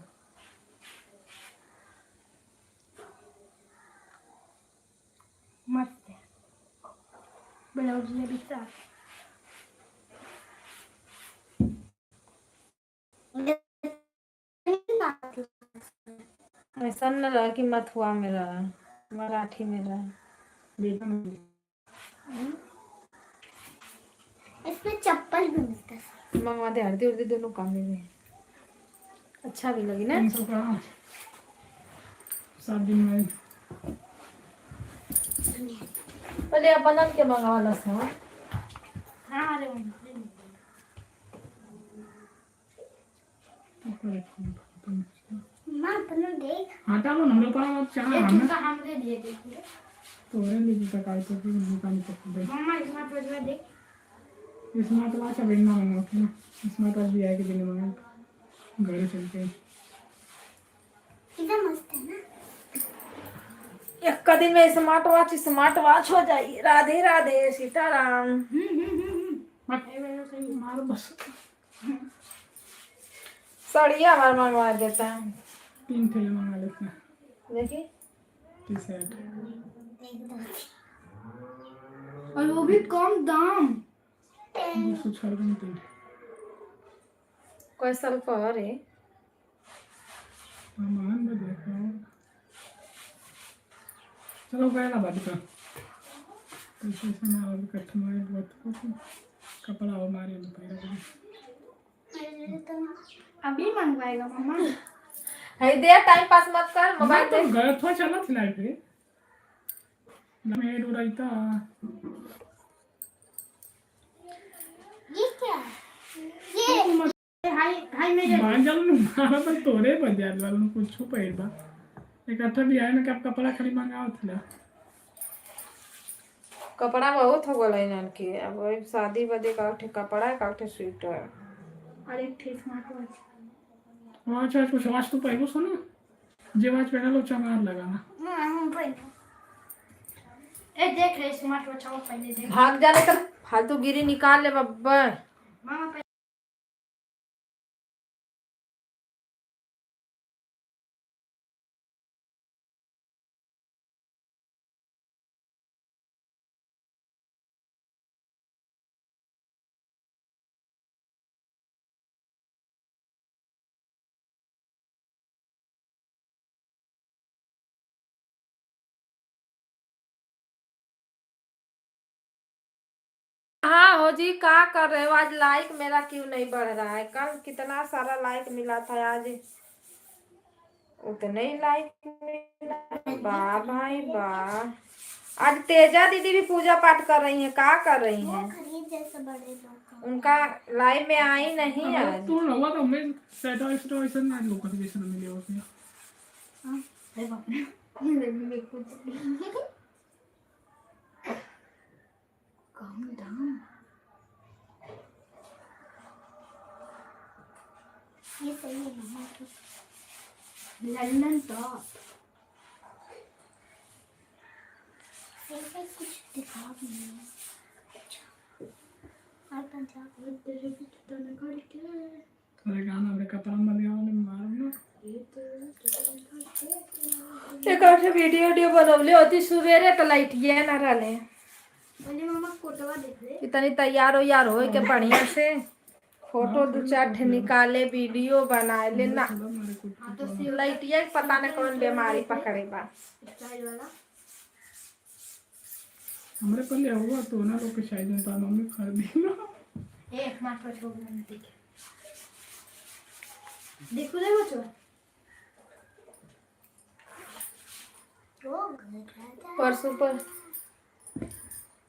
मस्त है ब्लाउज में भी साफ।
ऐसा न रहा कि मथुआ में रहा, मराठी में रहा।
देखो
इसमें चप्पल भी मिलता है।
मंगवा दे, हल्दी उर्दी दोनों काम में अच्छा भी लगी ना।
300 का 7 दिन में
पहले अपन के मंगवा ला सा।
हाँ अरे माँ अपना देख
हटा लो हमरे पास चाह
ये
हम
जूता हमरे लिए देखिए।
तोरे लिए जूता काट के दुकान पर दे
मम्मा स्मार्ट वॉच में देख।
स्मार्ट वॉच अब इतना मंगा के स्मार्ट वॉच भी आएगी दिन में घर चलते
कितना मस्त है ना।
एक का दिन में स्मार्ट वॉच हो जाएगी। राधे राधे सीताराम।
मारो बस
साड़िया हमारा मंगवा देता है।
3 थैले मंगा लेते हैं
देखिए
टी-शर्ट
और वो भी कम दाम।
256
कोई साल का और है।
सामान में देखो चलो गए ना बात का पैसे से ना और कस्टमर बात को कपड़ा हमारे ऊपर
अभी मंगवाएगा मम्मा।
है दे, टाइम पास मत कर, मोबाइल
तो
दे।
गए थोड़ा चला थी लाइट पे मेड हो रही था
ये क्या ये हाई हाई में
मांजल में मारा पर तोरे बजाल वालों कुछ पैर बा इकट्ठा भी आए ना कि आप कपड़ा खाली मंगाओ था
कपड़ा बहुत हो गया इनन के। अब वही शादी बदे का उठे कपड़ा है का उठे स्वेटर।
और एक ठी स्मार्ट वॉच।
वॉच वॉच कुछ वॉच तो पहले सुनो जे वॉच पहना लो चमार लगाना
हम पहन ए देख रे स्मार्ट वॉच आओ पहले देख।
भाग जाने का फालतू गिरी निकाल ले बब्बर।
मामा
हाँ हो जी, क्या कर रहे हो? आज लाइक मेरा क्यों नहीं बढ़ रहा है? कल कितना सारा लाइक मिला था, आज उतने ही लाइक मिला। वाह भाई वाह। आज तेजा दीदी भी पूजा पाठ कर रही हैं। क्या कर रही हैं?
खरीद जैसे बड़े लोग
उनका लाइव में आई नहीं आज।
तू लगा तो मैं सेट ऐसा ना लोग का जैसे मिले उसमें
हां अरे बाप रे मेरे को काम डाउन। ये सही है मम्मा की लंदन टॉप ऐसे कुछ दिखा भी नहीं।
थोड़े गाना हमरे कपड़ा में दियावने मारना
एक से वीडियो बनवले होती सुबेरे तो लाइट ये ना रहले इतनी तैयार हो यार हो के बढ़िया से फोटो दो चार ठे निकाले वीडियो बनाए ले ना लाइट ये पता नहीं कौन बीमारी पकड़े बा
हमरे पहले हुआ तो ना लोग के शायद में तो मम्मी खरीदी ना
देखो देखो चो
परसों पर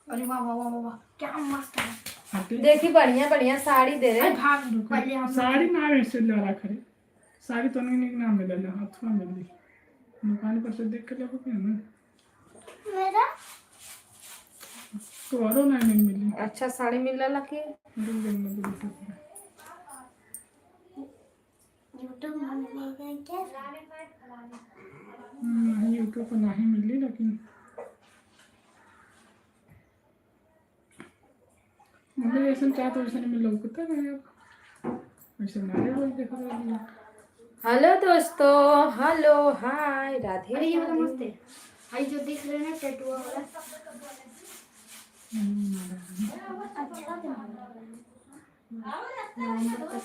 अरे वाह वाह वाह वाह क्या मस्त है
हटे
देखी बढ़िया बढ़िया साड़ी दे रहे
भाग पहले हम
साड़ी ना वैसे लड़ा खरे साड़ी तो नहीं ना मिले ना हाथ में मिली दुकान पर से देख के लगो क्या ना
मेरा
तो और ना नहीं मिली
अच्छा साड़ी मिल रहा के
दिन दिन में बोल सकते
यूट्यूब में मिलेगा क्या
नहीं यूट्यूब पर नहीं मिली लेकिन मुझे ऐसा चाहता तो ऐसा नहीं मिला कुत्ता नहीं अब वैसे मारे बोल देखो रही
हेलो दोस्तों हेलो हाय राधे
अरे ये वाला
राधे।
मस्त है भाई जो दिख रहे हैं ना टैटू वाला अच्छा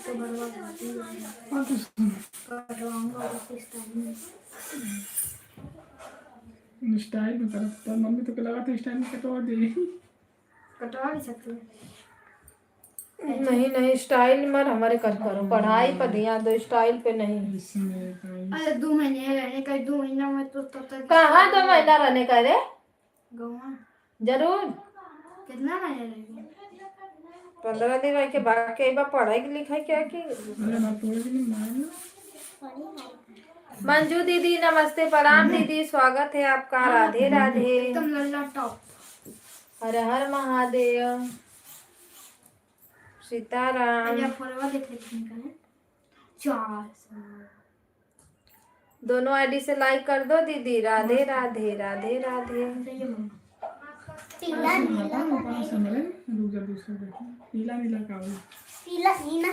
तो बड़वा
और तो सुन
कटवाऊंगा और इस स्टाइल में
स्टाइल में कर पर मम्मी तो लगा तो स्टाइल में कटवा दे
कटवा भी सकते हैं
नहीं नहीं स्टाइल मत हमारे कर करो पढ़ाई पर ध्यान दो स्टाइल पे नहीं
इसमें का
अरे 2 महीने रहने का 2 महीना में तो तब तक
कहाँ 2 महीना रहने का रे
गवा
जरूर
कितना महीने रहेंगे
15 दिन रह के बाद के एक बार पढ़ाई लिखाई क्या की
अरे ना तोड़ भी नहीं मारना
मंजू दीदी नमस्ते प्रणाम दीदी स्वागत है आपका राधे राधे
एकदम लल्ला टॉप
हर हर महादेव सीताराम
अरे फॉलोवर देख लेते हैं 400
दोनों आईडी से लाइक कर दो दीदी राधे राधे राधे राधे
पीला नीला
पीला नीला का
पीला नीला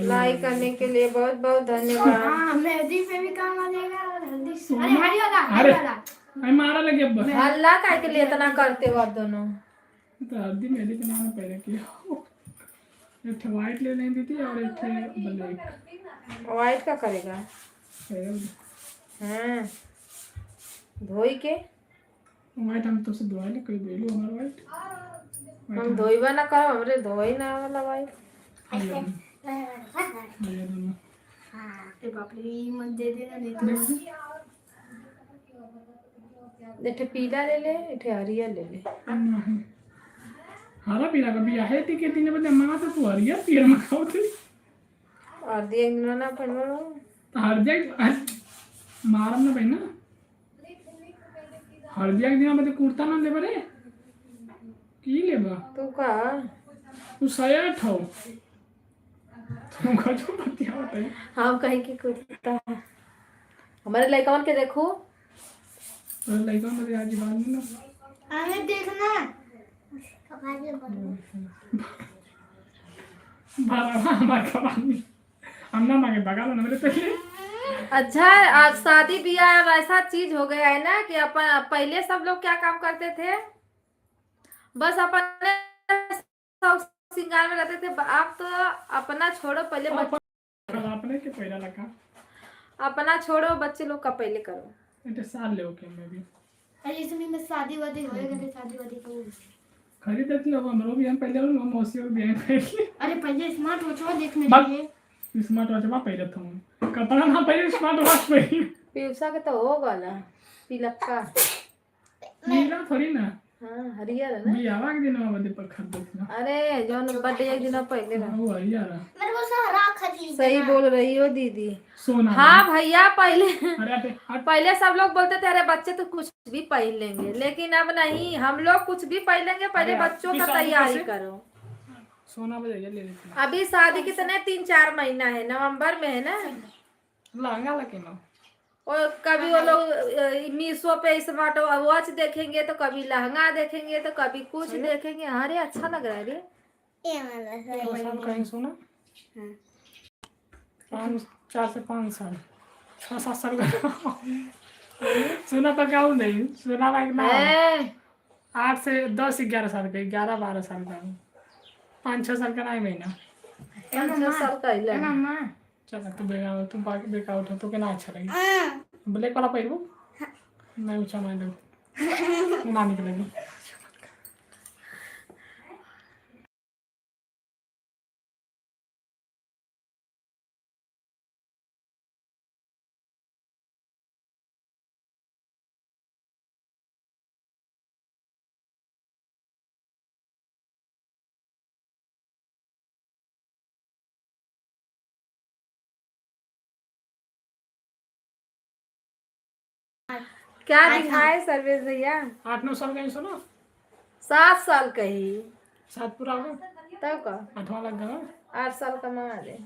लाइक करने के लिए बहुत बहुत धन्यवाद
हाँ मेहंदी पे भी काम आ जाएगा और हल्दी अरे हरी वाला
मैं मारा लगे अब
हल्ला काय के लिए इतना करते हो आप दोनों
तो हल्दी मेहंदी के नाम पहले किया एक व्हाइट ले नहीं दी थी और एक ब्लैक
व्हाइट का करेगा हाँ धोई के
व्हाइट हम तो से धोआ ले कोई बोलो हमारा व्हाइट
हम धोईबा ना करो हमरे धोई ना वाला भाई
अरे बाप रे ये मत दे देना नहीं तो
इठे पीला ले ले इठे हरिया ले ले
हरा पीला का बिया है ती के दिन बदे मां तो तू हरिया पीर में खाओ थे
और दिए ना पहनो
हर जगह मारम ना भाई ना हर जगह दिन बदे कुर्ता ना ले बरे की लेबा
तू का
तू सया ठो तुम का जो बतिया होता है
हम कहीं की कुत्ता हमारे लड़का के देखो
तो लड़का बदे आज बात ना
आने देखना
बारा हमारे कहानी हम ना मांगे बगा ना मेरे पहले
अच्छा आज शादी ब्याह अब ऐसा चीज हो गया है ना कि अपन पहले सब लोग क्या काम करते थे बस अपने सब श्रृंगार में रहते थे आप तो अपना छोड़ो पहले
अपने के पहला लगा
अपना छोड़ो बच्चे लोग का पहले करो
इतने साल ले ओके मैं भी
अरे इसमें मैं शादी वादी होएगा शादी वादी को
खरीद देते लोग हमरो भी हम पहले और मौसी और भी पहले
अरे पहले स्मार्ट वॉच देखने
बस।
चाहिए
स्मार्ट वॉच में पहले था कपड़ा ना पहले स्मार्ट वॉच पहले
पीयूषा के तो हो गला पिलक्का
नीला थोड़ी ना
हाँ हरियर है ना
बियाह के दिन में बदे पर खरीद ना
अरे जौन बर्थडे एक दिन पहले रहा
वो हरियर
मेरे को हरा खरीद
सही बोल रही हो दीदी
सोना
हाँ भैया पहले
अरे हट
पहले सब लोग बोलते थे अरे बच्चे तो कुछ भी पहन लेंगे लेकिन अब नहीं हम लोग कुछ भी पहन लेंगे पहले
अरे
बच्चों का
शादी
तैयारी
कैसे?
करो
सोना बजे ले लेते
अभी शादी कितने 3-4 महीना है नवंबर में है ना
लहंगा लगे ना
और कभी वो लोग मीशो पे स्मार्ट वॉच देखेंगे तो कभी लहंगा देखेंगे तो कभी कुछ देखेंगे अरे अच्छा लग रहा है रे
ये वाला
2 साल कहीं सुना, 4 से 5 साल, 6-7 साल का सुना तो क्या हूँ नहीं सुना ना ना,
ए,
8 से 10-11 साल का, 11-12 साल का, 5-6 साल का नहीं महीना।
5-6 साल का ही लगा।
मम्मा
चल तू बेगा, तू बाकी बेका उठा तो क्या ना अच्छा लगे। ब्लैक वाला पहनू मैं ऊँचा मान लूँ ना निकलेगी।
क्या दिखाए सर्वेश भैया?
8-9 साल का ही सुना,
7 साल का ही।
7 पूरा होगा,
तब का
8वां लग गया।
8 साल का मंगा दे।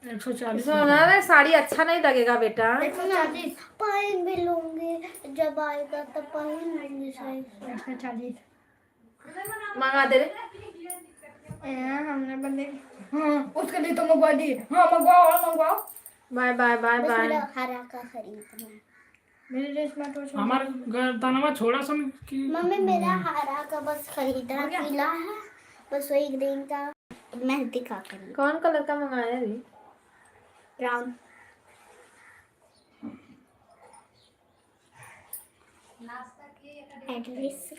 140
सोना रे साड़ी अच्छा नहीं लगेगा बेटा।
140 पहन भी लूंगी, जब आएगा तब पहन लूंगी। सही 140
मंगा दे रे।
हमने बंदे हाँ उसके लिए तो मंगवा दी। हाँ मंगवाओ मंगवाओ।
बाय बाय बाय
बस
बाय।
मेरा हरा का खरीदना है। मेरे ड्रेस में तो
हमारे दानवा छोड़ा सुन कि
मम्मी मेरा हरा का बस खरीदना, पीला है बस वही ग्रीन का मेहंदी का खरीद।
कौन कलर का मंगाया रे?
Brown. Address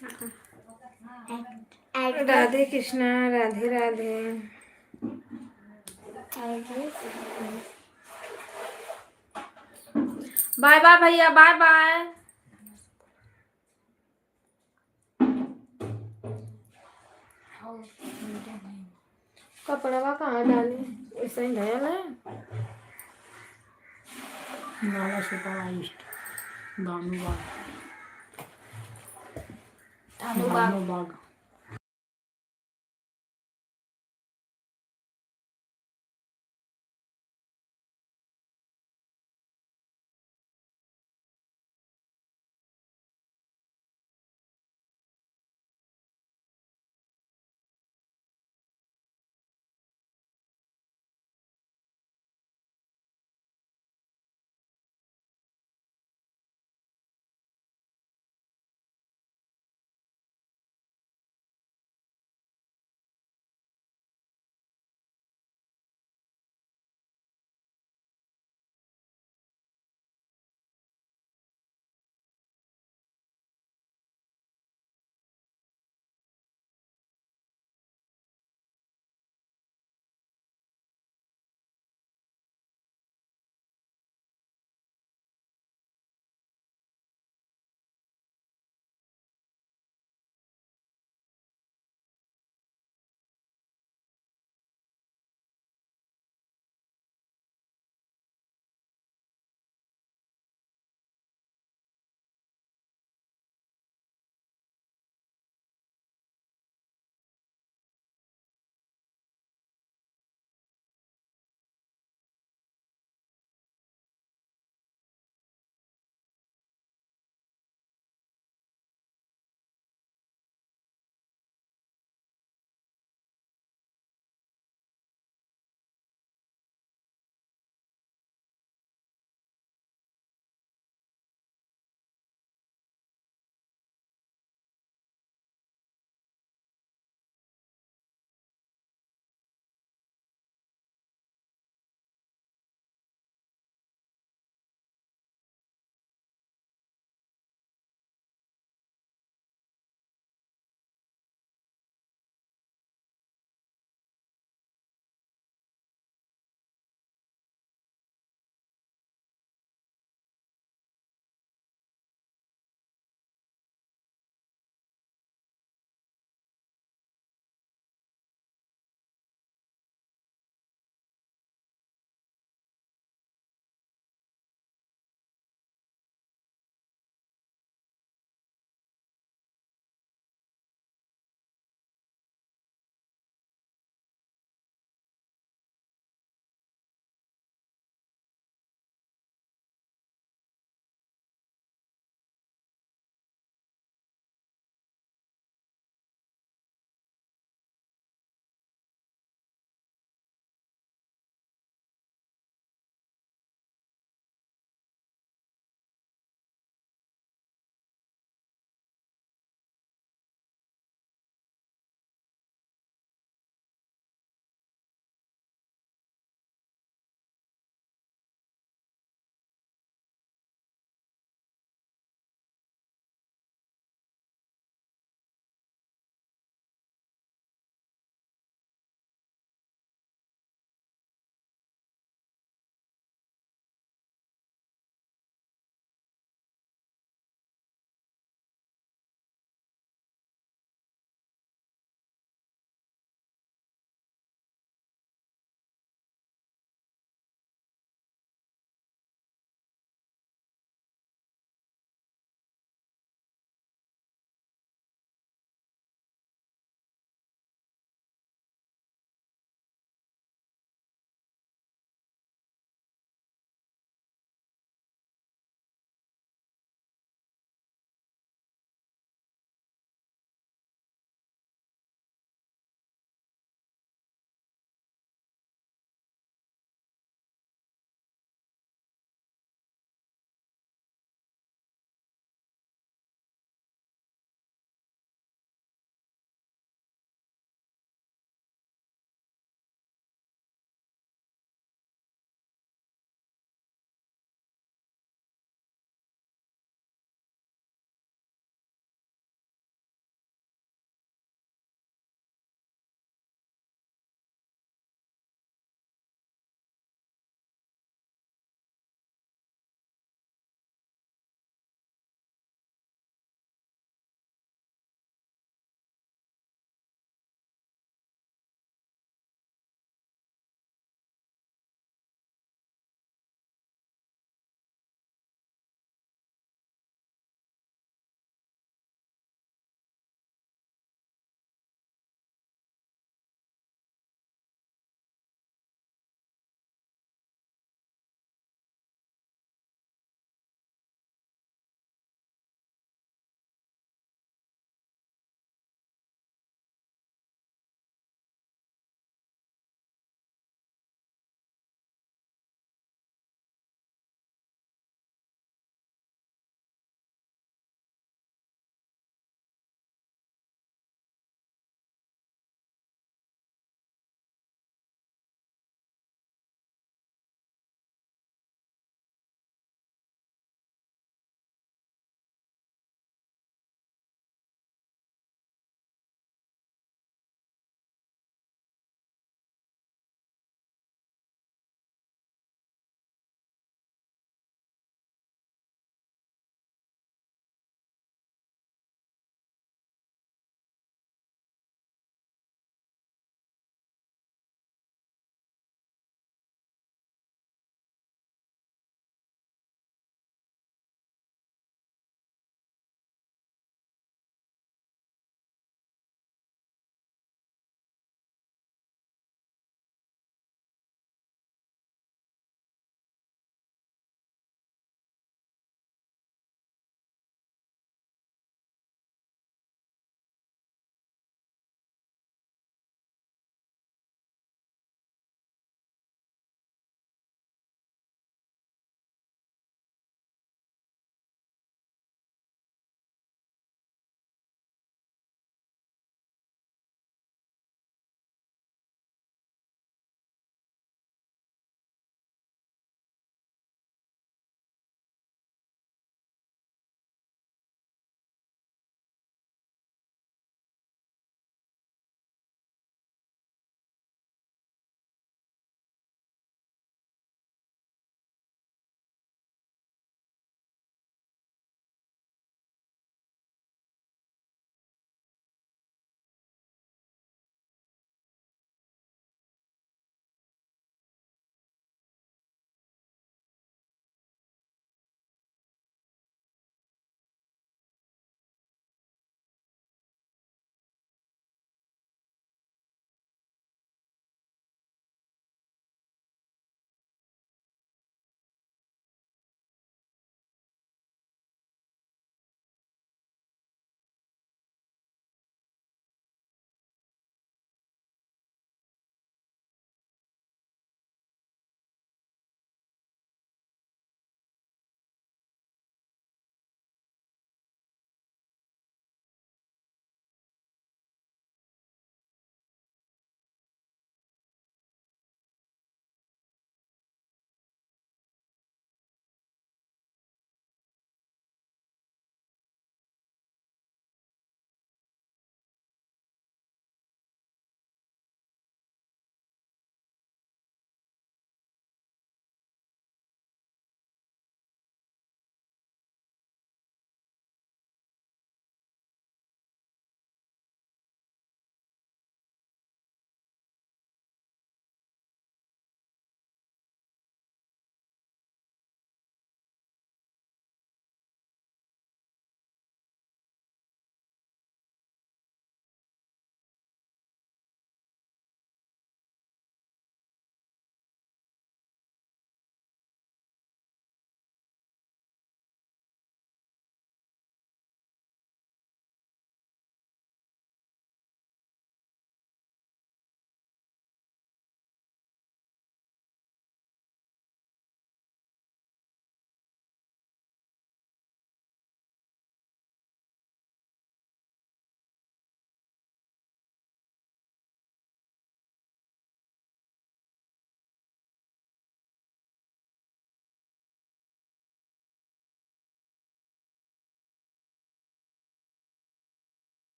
Radhe Krishna, Radhe Radhe.
Address
bye bye भैया, बाय बाय। कपड़ा कहाँ डाले? ऐसा ही नया है।
नाला सुपर ईस्ट दानू बाग, दानू बाग।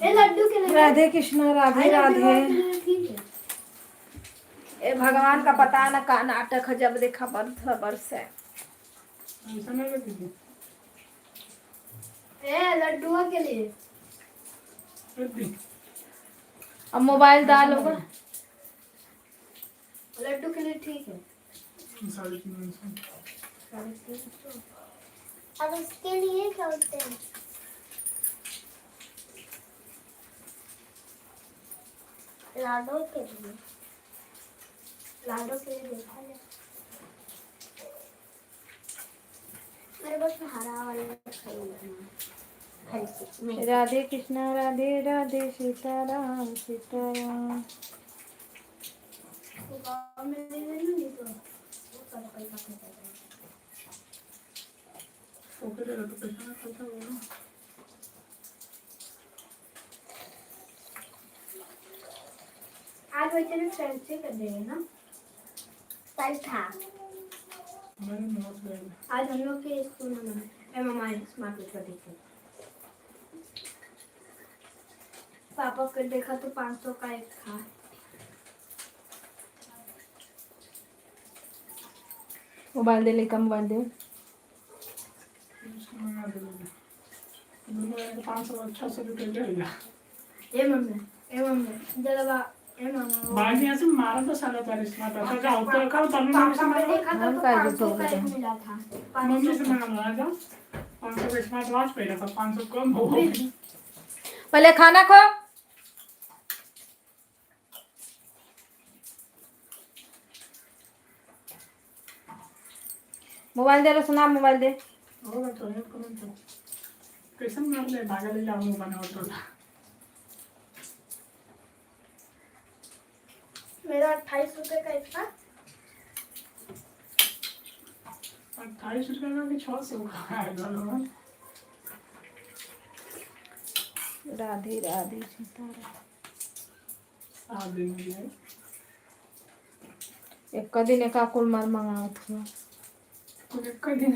ये लड्डू के लिए
राधे कृष्ण राधे राधे।
ठीक है।
ए भगवान का पता न का नाटक है, जब देखा बरस है।
ऐसा नहीं है दीदी।
ये लड्डू के लिए
दीदी
अब मोबाइल डालोगे।
लड्डू के लिए ठीक है।
350।
अब उसके लिए क्या होते हैं? लाडो के लिए देखा है मेरे पास में हरा वाला खरीदना।
राधे कृष्ण राधे राधे सीताराम सीताराम।
वो गाँव में नहीं तो वो सारा पैसा खर्च हो
ओके रे, तो पैसा ना खर्चा होगा।
आज वैसे भी फ्रेंड से कर देंगे ना। कल था
मैंने नोट ले लिया।
आज हम लोग के स्कूल में मामा स्मार्ट मीटर देखे। पापा को देखा तो 500 का एक था।
मोबाइल दे ले, कम मोबाइल दे।
उसको मंगा दे लेंगे। मैंने 500 रुपये ले लिया।
ये मम्मी जरा ये मामा
बाद में ऐसे मारा तो साला तारीख स्मार्ट आता जाओ तो कल तब मम्मी से
पापा को
मंगा
देखा था
हम
तो
का
500 का
देखो
एक मिला था।
मम्मी से मंगा ला जाओ 500 का स्मार्ट वॉच पे था 500 कम हो गया।
पहले खाना खो। मोबाइल दे रो सुना, मोबाइल दे।
होगा तो है कौन तो कैसे मार ले भागा ले जाओ बना तो था।
मेरा 28 रुपए का एक था।
28 रुपये का कि 600 का है दोनों।
राधे राधे सीताराम।
7 दिन हो गए।
एक दिन एक कुल मार मंगाओ था।
तो एक दिन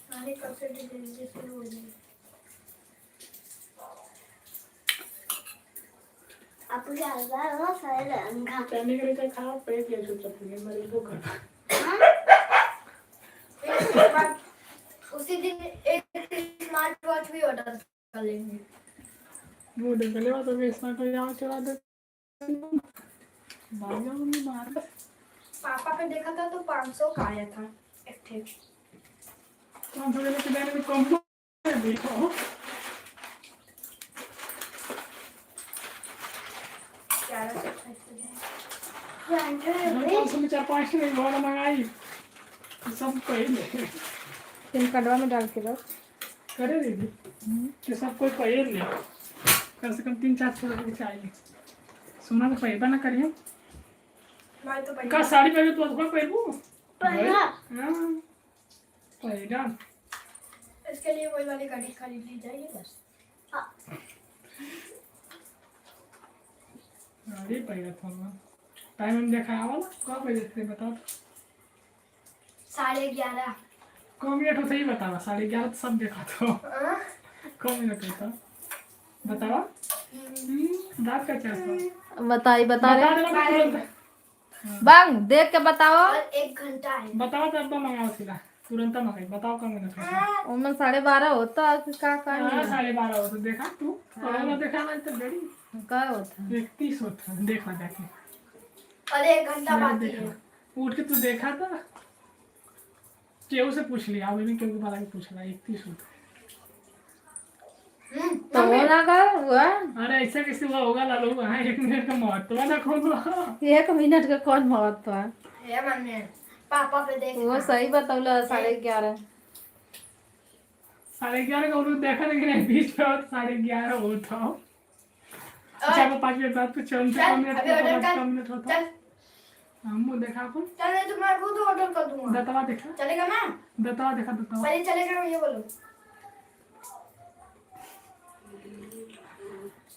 सारे कब से डिलीवरी शुरू हो गई। आप क्या लगा है सारे रंग का
कहने के लिए खा पे दिया जो चप्पल मेरे को कर।
उसी दिन एक स्मार्ट वॉच भी ऑर्डर कर लेंगे।
वो देख ले तो मैं स्मार्ट वॉच यहाँ चला दे। भाग जाओ मम्मी बाहर।
पापा पे देखा था तो 500 का आया था एक थे।
500 के दाम में कम है देखो। में 4-5 नहीं बहुत महंगाई सब पहले
पिन कार्डवा में डाल के रख।
करे दीदी कि सब कोई पहले ले कम से कम 300-400 रुपये चाहिए। सोना तो पहले ना करिए।
मैं तो
का साड़ी पहले तो अथवा पहनू
पहला
हां पहला
इसके लिए वही वाली गाड़ी खरीद ली जाएगी बस।
गाड़ी पहला था टाइम हम देखा वाला कब बजे थे बताओ।
11:30
कम मिनट हो सही बतावा 11:30 तो सब देखा तो कम मिनट होता बतावा। रात का क्या था
बताई बता
बता
रहे
देना तुरंत
बांग देख के बताओ।
और 1 घंटा है।
बताओ तो अब मंगाओ सीधा तुरंत मंगाई बताओ कम मिनट होता।
उनमें 12:30 होता कि का का
हाँ 12:30 हो तो देखा तू और देखा ना तो बड़ी
का होता।
31 होता देखा जाके
और 1 घंटा बाकी है।
उठ के तू देखा था केहू से पूछ लिया अभी भी केहू के बारे में पूछना 31 होता।
तो वो ना कर हुआ।
अरे ऐसा कैसे हुआ होगा लालू वहाँ 1 मिनट का महत्व ना खोलो।
1 मिनट का कौन महत्व है।
ये मम्मी पापा पे देख
वो सही बतौला 11:30।
11:30 का उन्होंने देखा लेकिन बीच में 11:30 होता। अच्छा वो 5 मिनट बाद तो 4 मिनट होता।
चल
हम देखा अपन
चल मैं तुम्हारे को तो ऑर्डर कर दूंगा।
दतवा देखा
चलेगा ना
दतवा देखा दतवा
पहले चलेगा ये बोलो।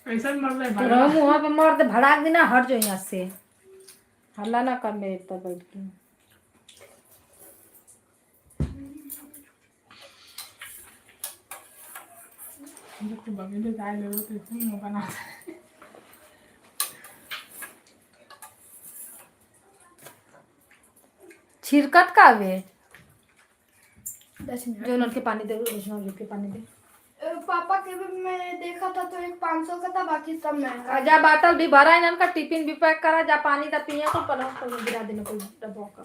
ऐसा मर ले
तो
भाई
मुँह पे मार दे भड़ाक देना हट जाओ यहाँ से। हल्ला ना कर मेरे तब बैठ के।
जब तू बगीचे जाए ले तो तुम बना
छिरकत का वे
10 मिनट।
जो नल के पानी दे के पानी दे
पापा के भी मैं देखा था तो एक 500 का था, बाकी सब महंगा।
जा बाटल भी भरा है इनका, टिफिन भी पैक करा, जा पानी दा पिया को पलंग पर गिरा देने को डब्बा का।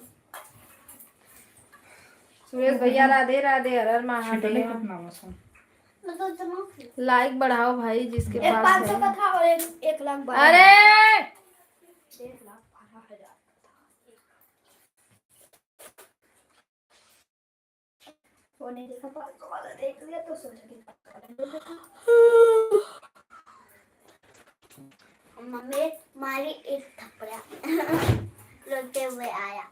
सुरेश भैया राधे राधे, हर हर महादेव।
कितना मौसम
लाइक बढ़ाओ भाई जिसके
एक
पास
500
है।
का था और एक 1,12,000।
अरे
1,12,000 वो नहीं देखा, 500 वाला देख लिया तो सोचा कि 500 वाला देखा। मम्मी मारी एक थप्पड़ रोते हुए आया।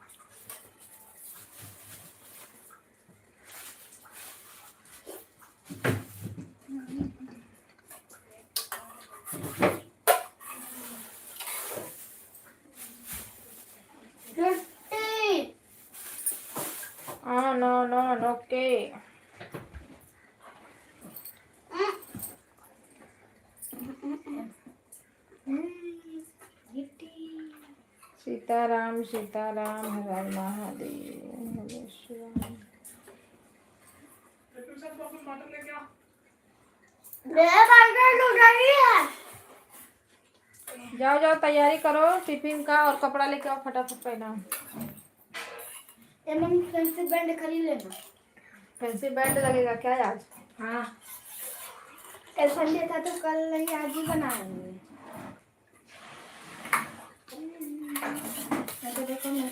no, okay. सीताराम सीताराम, हर हर महादेव, हरे श्याम। जाओ जाओ तैयारी करो टिफिन का, और कपड़ा लेके आओ फटाफट पहना।
फैंसी बैंड खरीद लेना।
फैंसी बैंड लगेगा क्या आज?
हाँ, कल संडे था तो कल नहीं, आज ही बनाएंगे।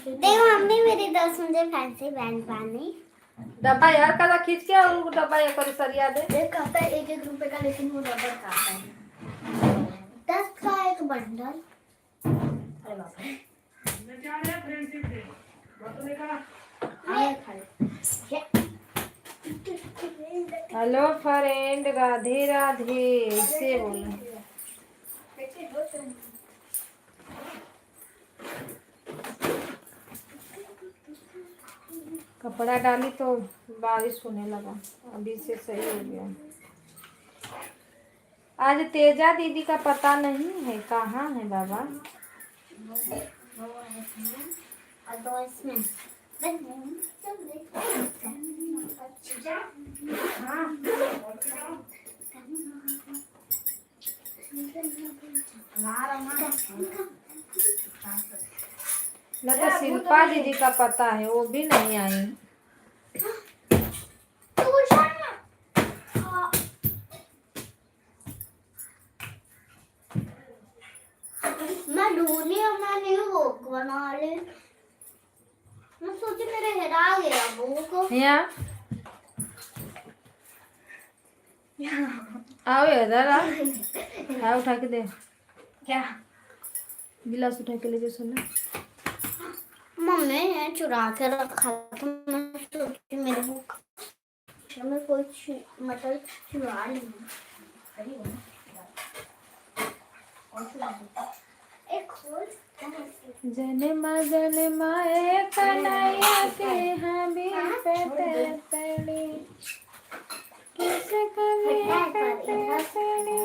देखो मम्मी मेरी दोस्त मुझे फैंसी बैंड पानी
डब्बा यार का खींच के, और उनको डब्बा एक और सरिया दे।
एक आता है 1-1 रुपए का, लेकिन वो रबर का आता है। 10 का एक बंडल। अरे बाप रे,
हेलो फ्रेंड, राधे राधे, इससे बोलो। कपड़ा डाली तो बारिश होने लगा, अभी से सही हो गया। आज तेजा दीदी का पता नहीं है, कहाँ है बाबा? लगा शिल्पा दीदी का पता है, वो भी नहीं आई।
मैं ढूंढी और मैं नहीं वो बना ले। मैं सोची मेरे हेरा गया वो को।
यहाँ आओ इधर आओ, हाँ उठा के दे।
क्या
गिलास उठा के ले जा सोना।
मम्मी ने चुरा के रखा था, मैं सोची मेरे को में कोई मतलब चुरा ली। एक खोल
जनमा जनमा एक कन्हैया के हबी पतड़ी, किस कभी पतड़ी,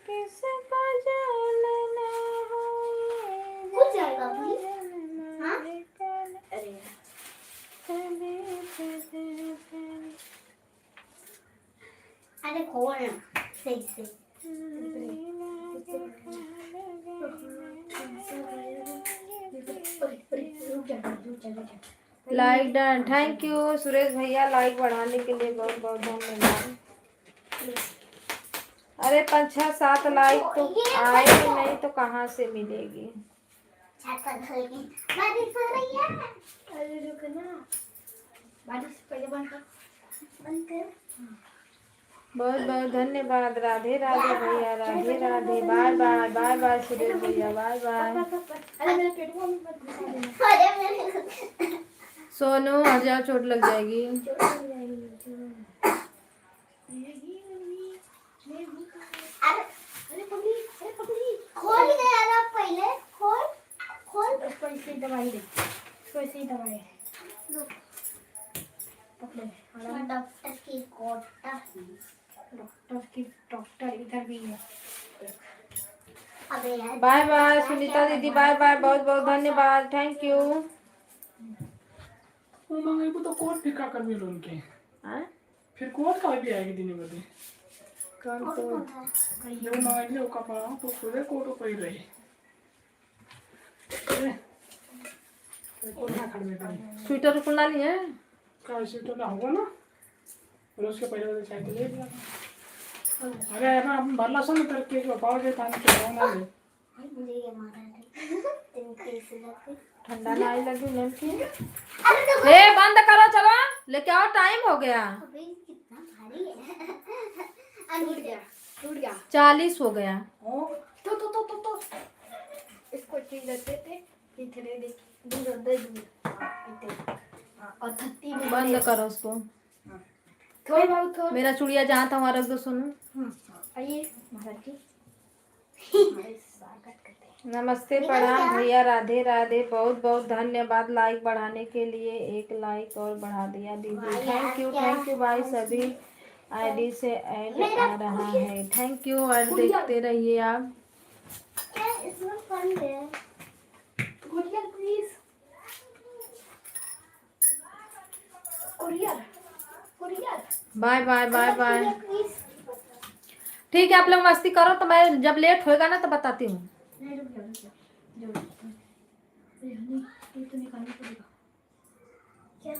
किस को जान न होए।
हो जाएगा भाई। हाँ? अरे अरे खोल ना सही से।
Like done, thank you Suresh भैया, लाइक बढ़ाने के लिए बहुत बहुत धन्यवाद। अरे 5-6-7 लाइक तो आए ही नहीं तो कहाँ से मिलेगी?
बारिश हो रही है। अरे रुको ना, बारिश पहले बंद कर।
बहुत बहुत धन्यवाद। राधे राधे भैया, Radhe Radhe, bye bye, bye bye Suresh भैया, बाय बाय।
अरे मेरे पेट में मत घुसा देना। अरे मेरे
सोनू आ जाओ, चोट लग जाएगी।
अरे पकड़ी खोल दे यार, आप पहले खोल उसको ऐसे दबाई दे, उसको ऐसे ही दबाई पकड़े डॉक्टर की कोटा। डॉक्टर इधर भी है। अबे यार
बाय बाय सुनीता दीदी, बाय बाय, बहुत बहुत धन्यवाद, थैंक यू।
वो मंगे को तो कोट फिका कर भी लोन के
हाँ?
फिर कोट का भी आएगी दिन में
कौन
और
तो
कौन था?
जो मंगे ले का पड़ा तो पूरे कोट को ही रही कोट ना खड़े में
स्वेटर कुला लिए
का सीट ना होगा ना और उसके पहले वाले साइड ले लिया अरे ना हम भरला सन करके जो पाव के पानी के ना ले
मुझे ये मारा है तीन केस लगे।
ठंडा ना आई लगी नेम की।
अरे देखो
ए बंद करो, चलो लेके आओ, टाइम हो गया।
अबे कितना भारी है। टूट गया
40 हो गया।
तो इसको चीज देते थे इतने दूर दे दूर और 30 में
बंद करो उसको।
थोड़ा
मेरा चूड़िया जहाँ था वहाँ रख दो सुनो।
आइए महाराज जी स्वागत करते हैं।
नमस्ते, प्रणाम भैया, राधे राधे, बहुत बहुत धन्यवाद लाइक बढ़ाने के लिए, एक लाइक और बढ़ा दिया दीदी, थैंक यू भाई, सभी आईडी से ऐड आ रहा है, थैंक यू। और देखते रहिए आप।
इसमें फन है courier please courier
bye bye bye bye.
Please.
ठीक है, आप लोग मस्ती करो, तो मैं जब लेट होएगा ना तो बताती हूँ।
नहीं रुक जा ये तो निकालना पड़ेगा क्या।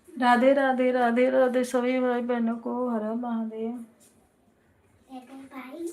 राधे राधे राधे राधे सभी भाई बहनों को, हर हर महादेव।
भाई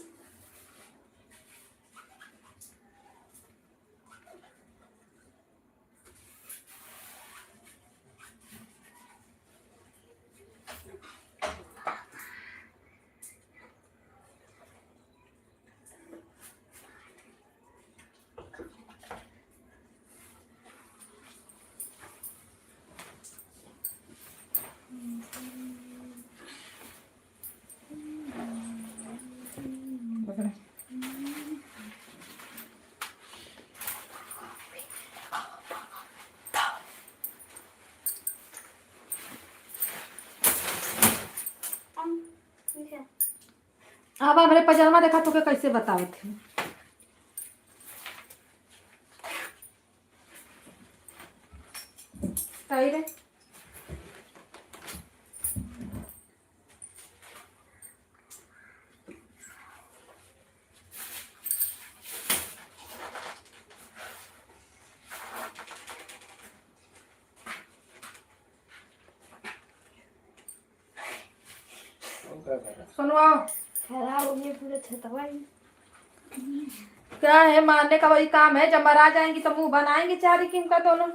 अब हमरे पजामा देखा तो के कैसे बताओ थे। सही रे। सुनवाओ।
खराब हो गई पूरे छतवा ही।
क्या है, मारने का वही काम है। जब मरा जाएंगी तो मुंह बनाएंगे चारी किम का दोनों।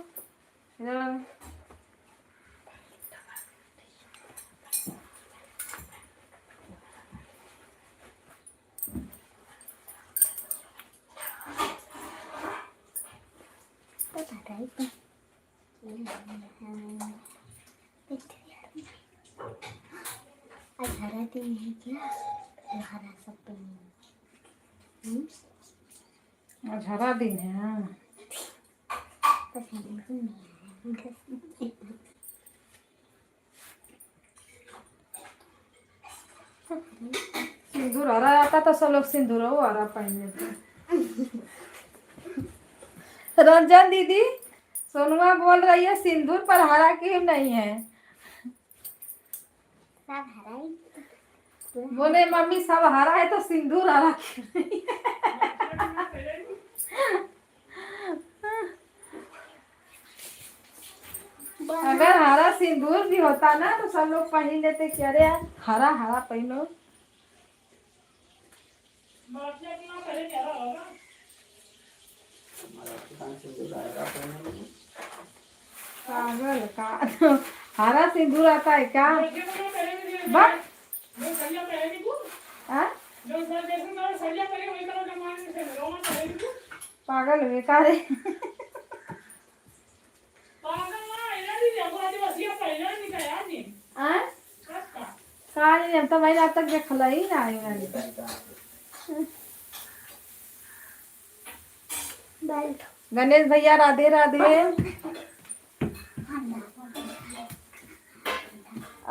हरा दिन है क्या? हरा सब पहन।
आज हरा दिन है। हाँ। सिंदूर हरा आता तो सब लोग सिंदूर वो हरा पहन लेते। रंजन दीदी, सोनुआ बोल रही है सिंदूर पर हरा क्यों नहीं है।
सब हरा ही।
बोले मम्मी सब हरा है तो सिंदूर हरा क्यों नहीं है? अगर हरा सिंदूर भी होता ना तो सब लोग पहन लेते। क्या रे यार, हरा हरा पहनो। पागल का हरा सिंदूर आता है क्या? बस हाँ? पागल हुए का रे। हाँ? काली ने तो मैंने अब तक देखला ही ना है मैंने। गणेश भैया राधे राधे।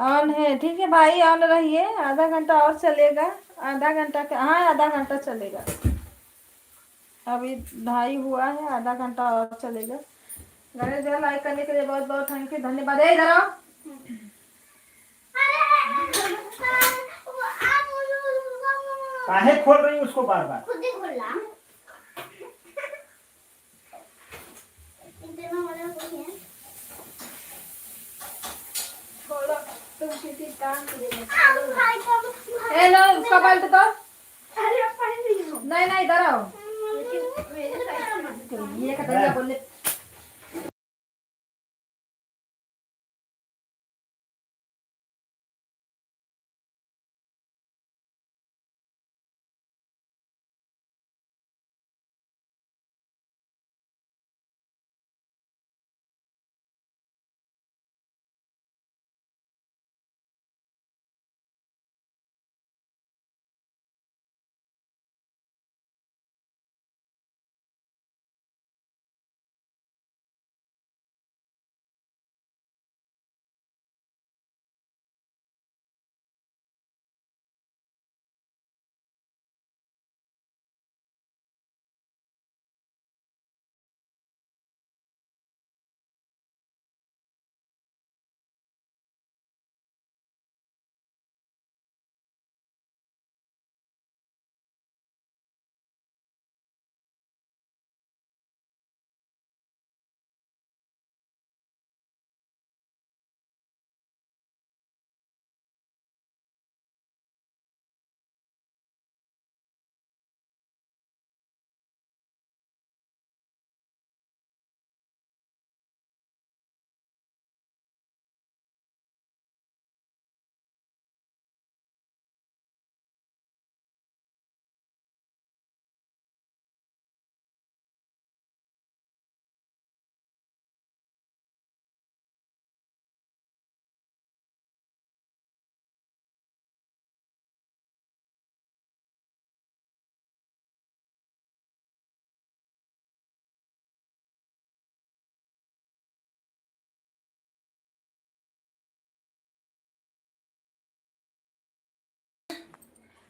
ऑन है, ठीक है भाई, ऑन रहिए। आधा घंटा और चलेगा। आधा घंटा का, हाँ आधा घंटा चलेगा। अभी 2:30 हुआ है, आधा घंटा और चलेगा। गणेश भैया लाइक करने के लिए बहुत बहुत थैंक यू, धन्यवाद। इधर आओ।
काहे खोल रही उसको बार बार?
खुद ही खोला। इतना वाला कोई है?
खोलो, तुम किसी काम के लिए।
भाई
ए लो उसका बेल्ट दो।
अरे आप पहन रही हो?
नहीं नहीं, इधर आओ।
मेरे पैसा मत दो।
ये का तरीका बोलने।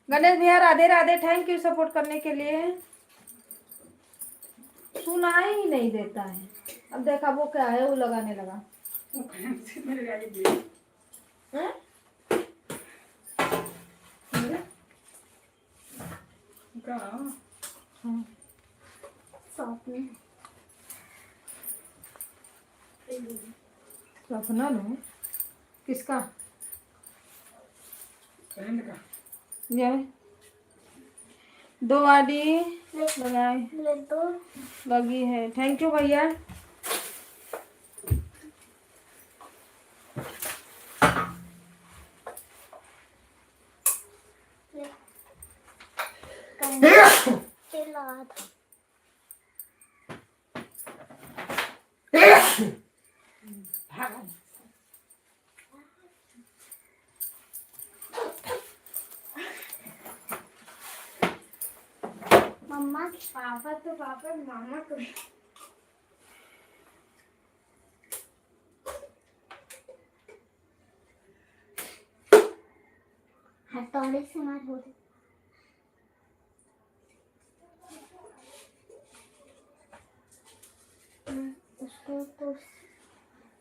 गणेश भैया Radhe Radhe, thank you support करने के लिए। सुनाई ही नहीं देता है। अब देखा वो क्या है, वो लगाने लगा। हैं? हाँ। सपना लो किसका?
करेंगे का
ये 2 आईडी लगाए
ले दो।
लगी है। थैंक यू भैया।
चला था। मम्मा पापा तो पापा मामा को हथौड़े से मार होती। उसको तो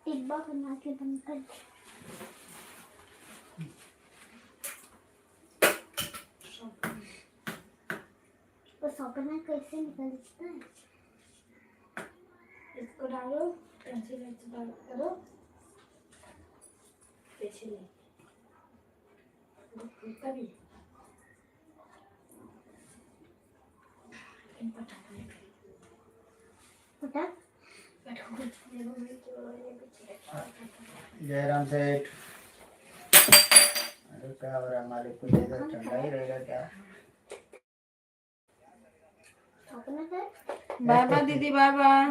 टिब्बा बना के बंद कर। तो सपना कैसे निकलता है? इसको डालो, पेंसिल करो, पीछे ले कभी
जयराम सेठ, अरे क्या हो रहा है? मालिक को इधर ठंडा ही रहेगा क्या?
बाय बाय दीदी, बाय बाय।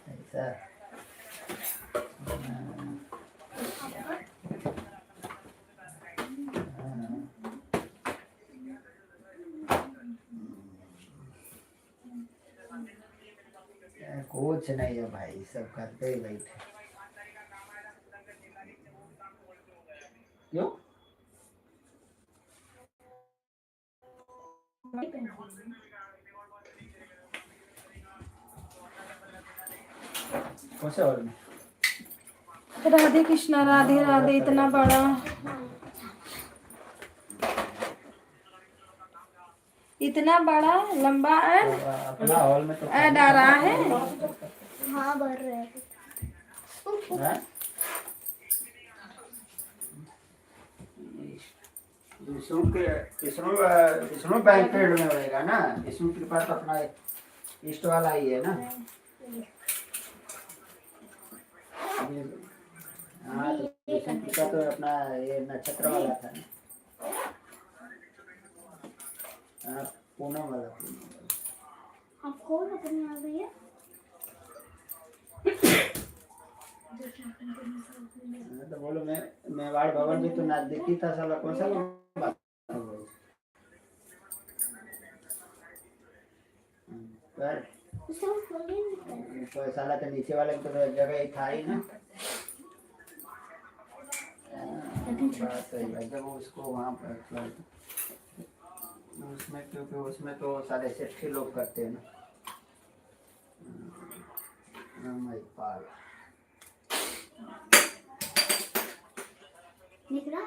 ऐसा कुछ नहीं है भाई, सब करते ही बैठे। क्यों? कौन से हॉल में?
राधे कृष्णा, राधे राधे। इतना बड़ा, इतना बड़ा लंबा ऐड
तो अपना हॉल में तो
ऐड आ रहा है।
हाँ भर रहे हैं।
हैं? विष्णु बैंकेट में होएगा ना। विष्णु के पास तो अपना ईस्ट वाला ही है ना। हाँ, तो विष्णु का तो अपना ये नक्षत्र वाला था ना। हाँ, पूनम वाला।
आप कौन अपने आ गई है?
तो बोलो, मैं मेवाड़ भवन भी तो नजदीकी था। साला कौन सा बात कर? तो साला तो नीचे वाले तो जगह ही था ही ना। बात सही है। जब उसको वहाँ पर उसमें, क्योंकि उसमें तो सारे सेठी लोग करते हैं ना। पाल
निकला?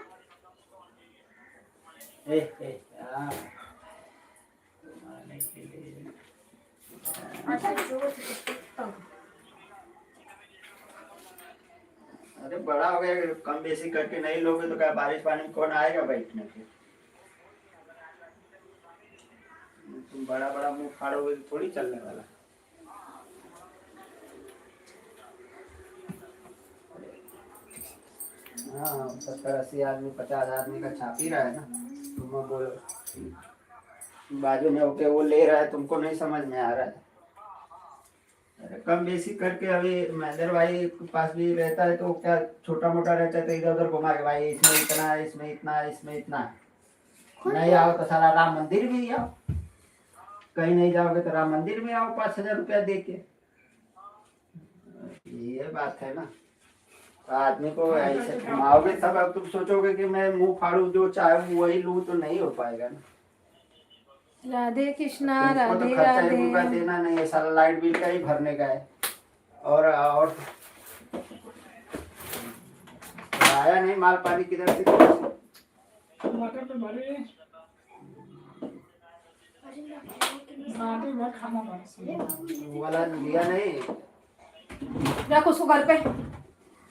हाँ। अरे बड़ा हो गया, कम बेसी करके नहीं लोगे तो क्या बारिश पानी में कौन आएगा बैठने के? तुम बड़ा बड़ा मुंह फाड़ोगे तो थोड़ी चलने वाला। हाँ, 70-80 आदमी 50 आदमी का छाप ही रहा है ना। तुम बोलो बाजू में होके वो ले रहा है, तुमको नहीं समझ में आ रहा है। अरे कम बेसी करके अभी महेंद्र भाई के पास भी रहता है तो क्या छोटा मोटा रहता है तो इधर उधर घुमा के भाई इसमें इतना है, इसमें इतना है, इसमें इतना है। नहीं आओ तो सारा राम मंदिर भी आओ। कहीं नहीं जाओगे तो राम मंदिर में आओ 5000 रुपया दे के। ये बात है ना। आदमी को ऐसे घुमाओगे तब अब तुम सोचोगे कि मैं मुंह फाड़ू जो चाहे वही लूं, तो नहीं हो पाएगा ना।
राधे कृष्णा,
तुमको तो
राधे
खर्चा
राधे।
एक रुपया देना नहीं है, सारा लाइट बिल का ही भरने का है। और आया नहीं माल पानी किधर से?
टमाटर पे भरे खाना
वाला लिया नहीं।
रख उसको घर पे।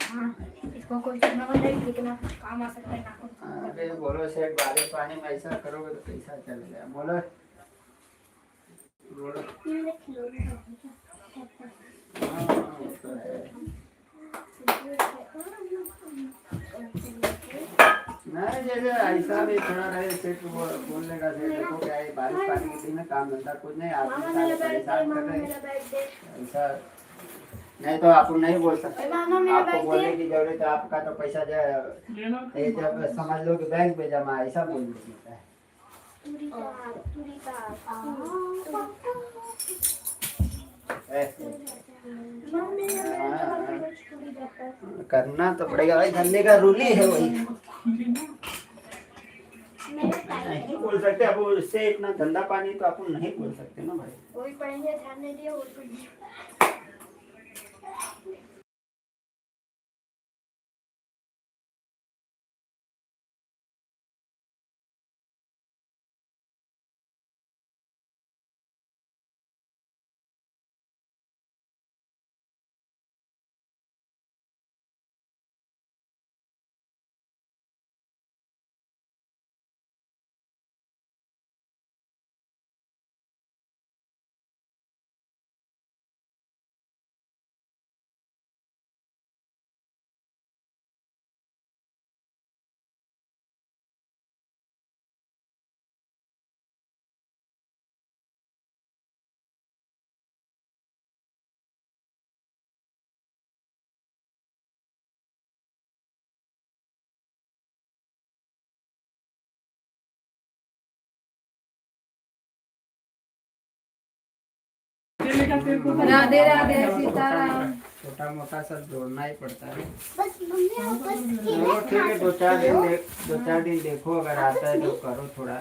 हाँ, इसको कोई करना बंद है, कितना काम आ सकता है ना।
अरे बोलो सेठ, बारिश पानी में ऐसा करोगे तो कैसा चलेगा? बोलो बोलो। हाँ, वो तो है। नहीं, जैसे ऐसा भी थोड़ा रहे सेठ बोलने का, सेठ देखो क्या है, बारिश पानी के दिन में काम धंधा कुछ नहीं, आदमी सारे परेशान कर रहे हैं। ऐसा नहीं तो आप नहीं बोल सकते, आपको बोलने की जरूरत है, आपका तो पैसा जब समझ लो कि बैंक में जमा, ऐसा बोल देता है। करना तो पड़ेगा भाई, धंधे का रूल ही है वही। नहीं बोल सकते अब उससे इतना धंधा पानी तो अपन नहीं बोल सकते ना भाई।
वही पढ़ेंगे, ध्यान नहीं दिया, वही पढ़ेंगे।
तेल का तेल को
राधे राधे सीताराम।
छोटा मोटा सब जोड़ना ही पड़ता है।
बस मम्मी आप बस
चलो ठीक है, दो चार दिन देखो, अगर आता है तो करो थोड़ा।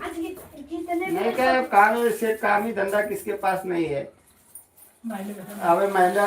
आज जितने
नहीं क्या काम से, काम ही धंधा किसके पास नहीं है? अब महिला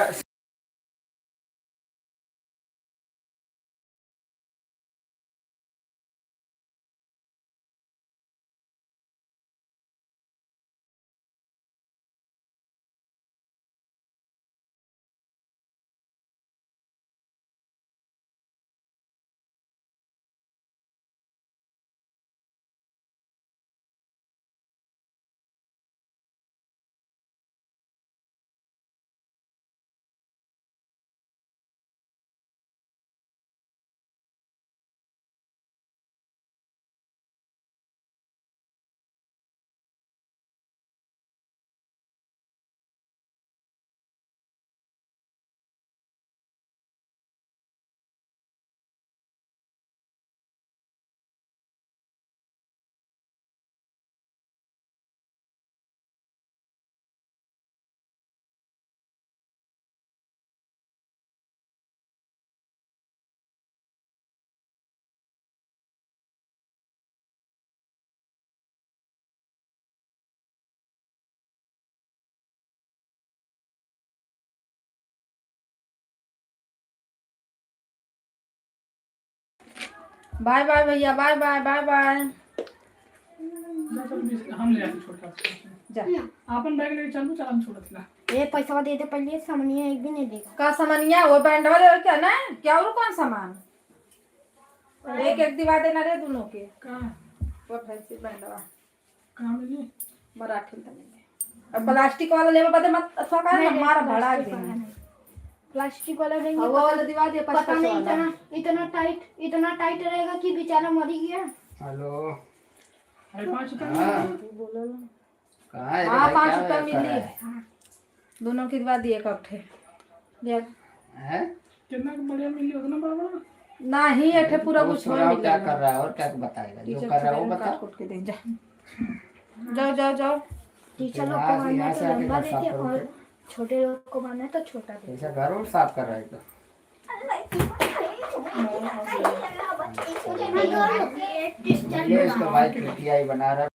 बाय बाय भैया, बाय बाय बाय बाय।
हम ले आए छोटा
जा
अपन बैग लेके चलू, चल हम छोटा था।
ये पैसा दे दे पहले, सामने एक भी नहीं देगा।
का सामानिया वो बैंड वाले और क्या ना क्या, और कौन सामान? एक एक दिवा देना रे दोनों के।
कहां
वो फैंसी बैंडवा
कहां मिली?
मराठी में। अब प्लास्टिक वाला लेवे बदे मत अथवा का हमारा भड़ा देना।
प्लास्टिक वाला देंगे,
वो वाला दिवा दे,
पता नहीं
वाला।
इतना टाइट रहेगा कि बेचारा मर ही गया।
हेलो,
अरे 5 रुपए
हाँ
बोलो
कहाँ है रे
हाँ,
भाई,
5
क्या
रुपया
कर रहा
मिली।
है?
दोनों की दिवा दिए इकट्ठे
हैं?
कितना बढ़िया मिली उतना बड़ा?
नहीं एठे पूरा
वो
कुछ
छोरा वो क्या कर रहा है और क्या बताएगा, जो कर रहा है वो बता।
काट कुट के दे जा। जाओ जाओ जाओ।
टीचर लोग को
यहाँ
मारना है
से
तो
आके
लंबा
घर साफ
देते,
करो
और
तो।
छोटे लोग को मारना है तो छोटा देते।
ऐसा घर और साफ कर रहा है तो। ये इसका भाई पीटीआई बना रहा है।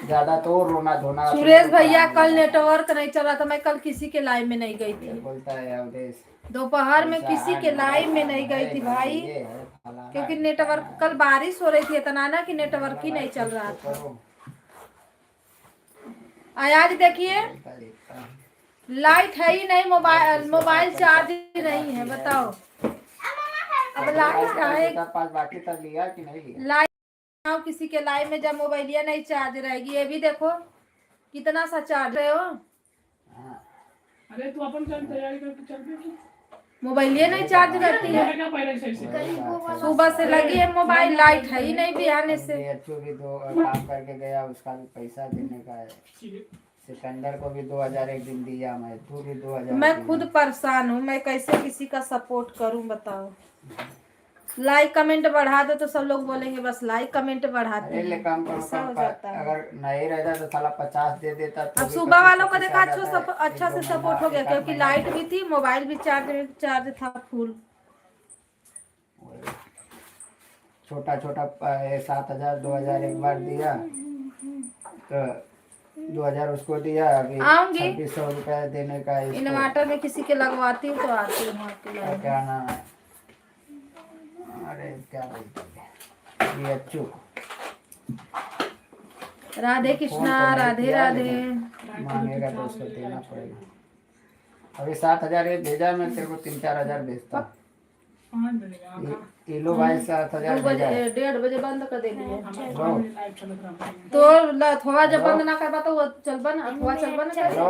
ज्यादा तो रोना धोना।
सुरेश भैया कल नेटवर्क नहीं चल रहा था, मैं कल किसी के लाइव में नहीं गई थी,
बोलता है अवधेश
दोपहर में किसी के लाइव में नहीं गई थी भाई, क्योंकि नेटवर्क कल बारिश हो रही थी इतना ना कि नेटवर्क ही नहीं चल रहा था। आज देखिए लाइट है ही नहीं, मोबाइल चार्ज ही नहीं है, बताओ अब लाइट आए
बाकी तब लिया कि नहीं लिया?
लाइट किसी के लाइव में जब मोबाइलिया नहीं चार्ज रहेगी, ये भी देखो कितना सा चार्ज है हो।
अरे तू अपन चल तैयारी करके चल पे की
मोबाइलिया नहीं चार्ज करती है,
क्या पहले सही से
सुबह से लगी है मोबाइल, लाइट है ही नहीं बिहाने से।
अच्छू भी दो काम करके गया, उसका भी पैसा देने का है। सिकंदर को भी 2000 एक दिन दिया मैं, तू भी 2000।
मैं खुद परेशान हूँ, मैं कैसे किसी का सपोर्ट करूँ बताओ। लाइक कमेंट बढ़ा दो तो सब लोग बोलेंगे बस लाइक कमेंट बढ़ाते हैं, ऐसा हो जाता है।
अगर नहीं रहता तो साला 50 दे देता तो
अब सुबह वालों को देखा अच्छा से सपोर्ट हो गया, क्योंकि लाइट भी थी, मोबाइल भी चार्ज था फुल।
छोटा छोटा 7000 2000 एक बार दिया, तो 2000 उसको दिया, अभी
आऊंगी
2600 रुपया देने का है।
इन्वर्टर में किसी के लगवाती हूँ तो आती हूँ आपके लाइन में।
क्या नाम है, अरे क्या बोलते हैं, ये अच्छू।
राधे कृष्णा, राधे राधे।
मांगेगा तो उसको देना पड़ेगा। अभी 7000 ये भेजा, मैं तेरे को 3-4 हजार भेजता हूँ। इलो भाई 7000 भेजा है।
1:30 बजे बंद कर देंगे
लो
तो थोड़ा जब बंद ना करवा तो वो चल बना थोड़ा चल बना
लो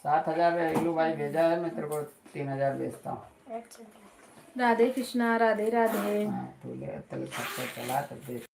7000 इलो भाई भेजा है, मैं तेरे को 3000 भेजता हूँ।
राधे कृष्णा, राधे राधे।
हाँ तो ले चला तो भेज।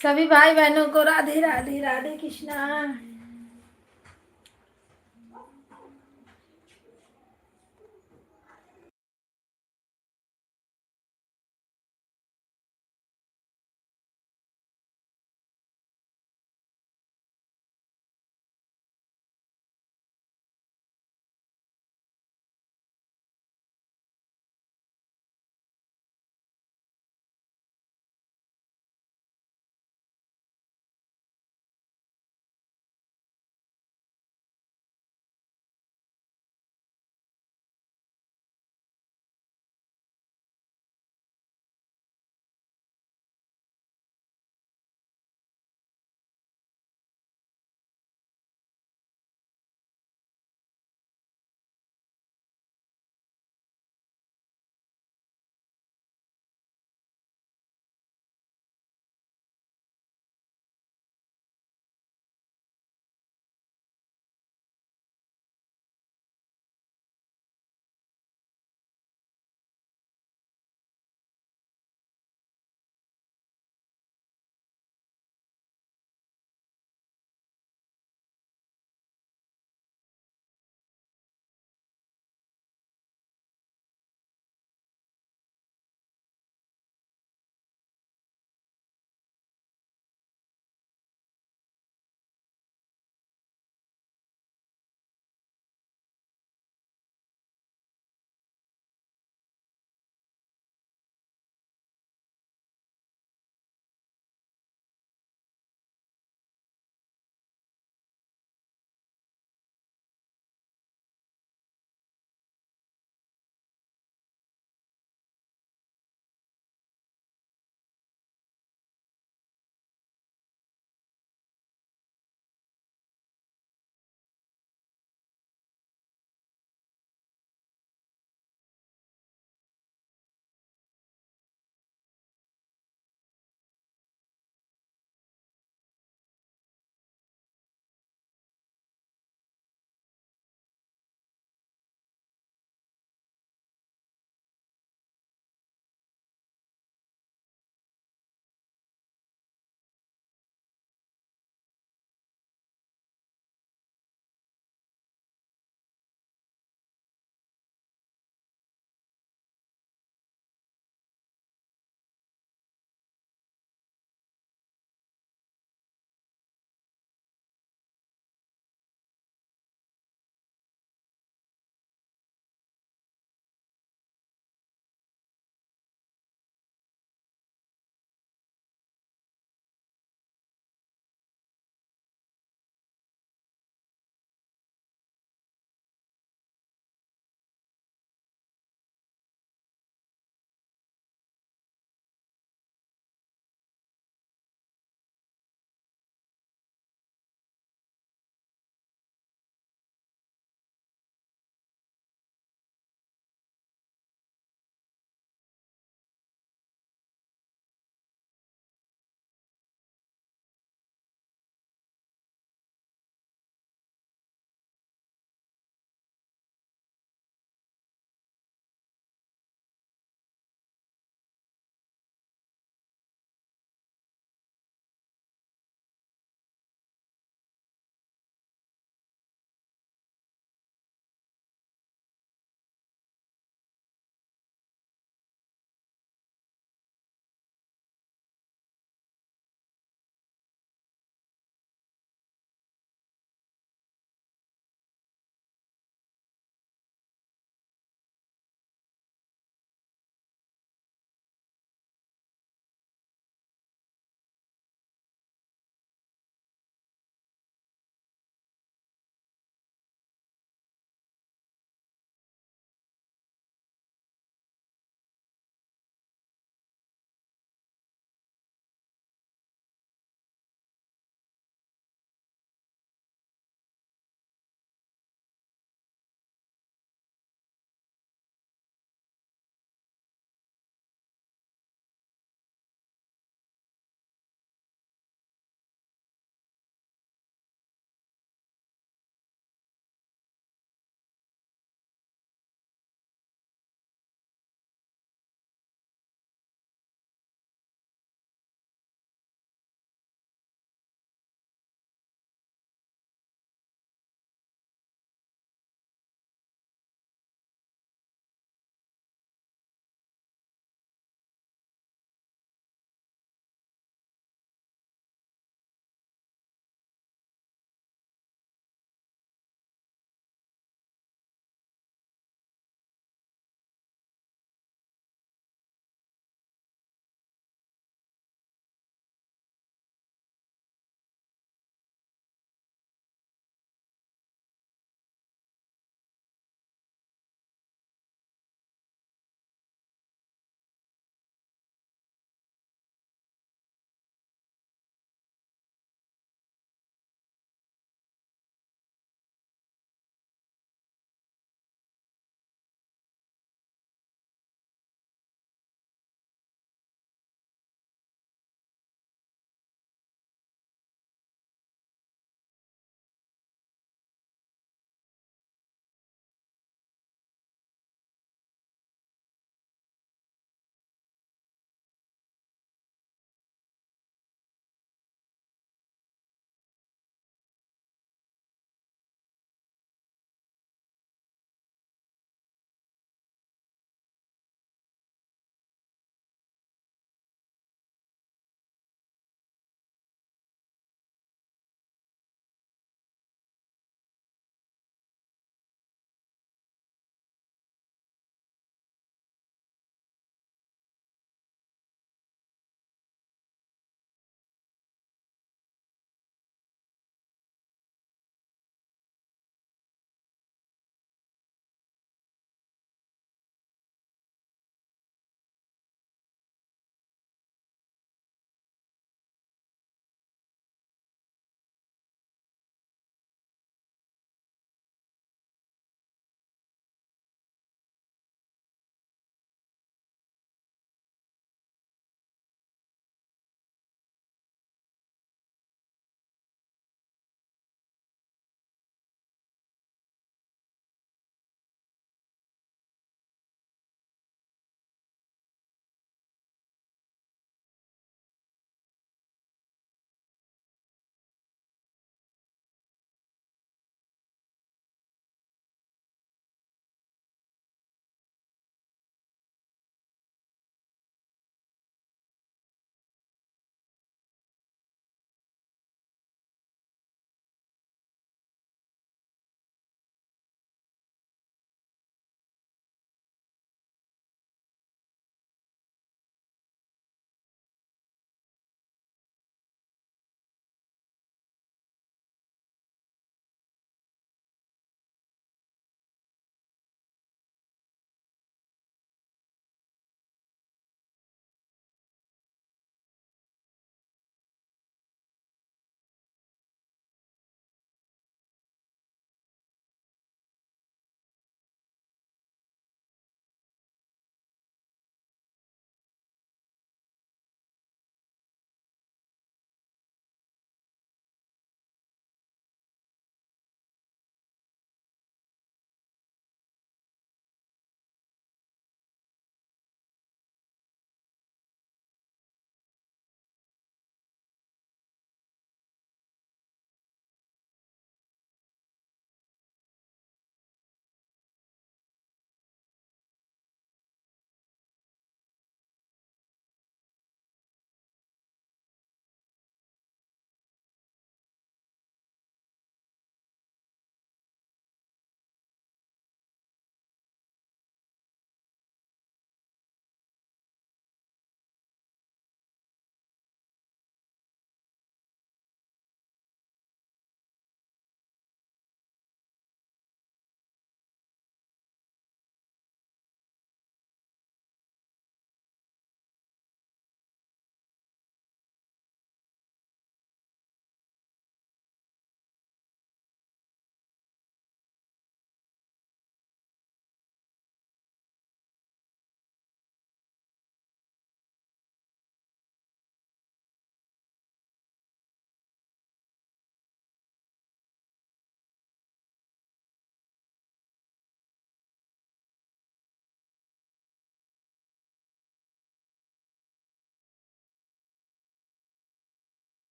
सभी भाई बहनों को राधे राधे, राधे कृष्णा।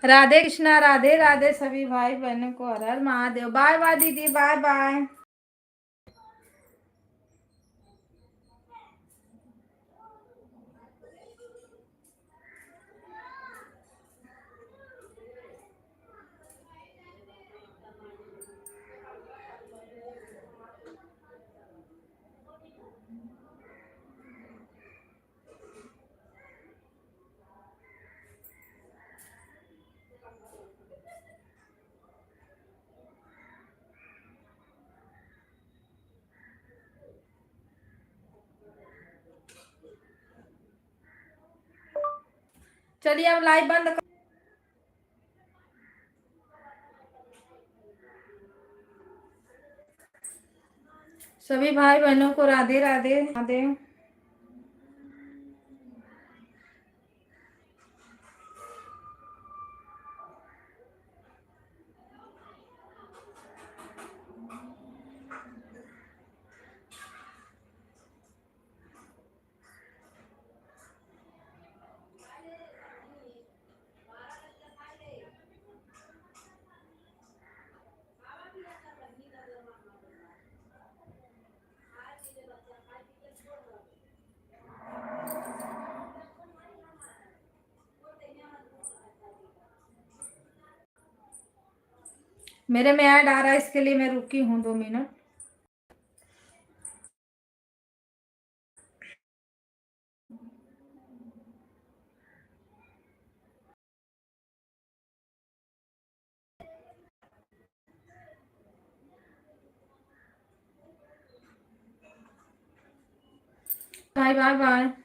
राधे कृष्णा, राधे राधे सभी भाई बहनों को, हर हर महादेव। बाय बाय दीदी, बाय बाय। चलिए अब लाइव बंद कर। सभी भाई बहनों को राधे राधे राधे। मेरे में ऐड आ रहा है, इसके लिए मैं रुकी हूँ 2 मिनट। Bye bye bye.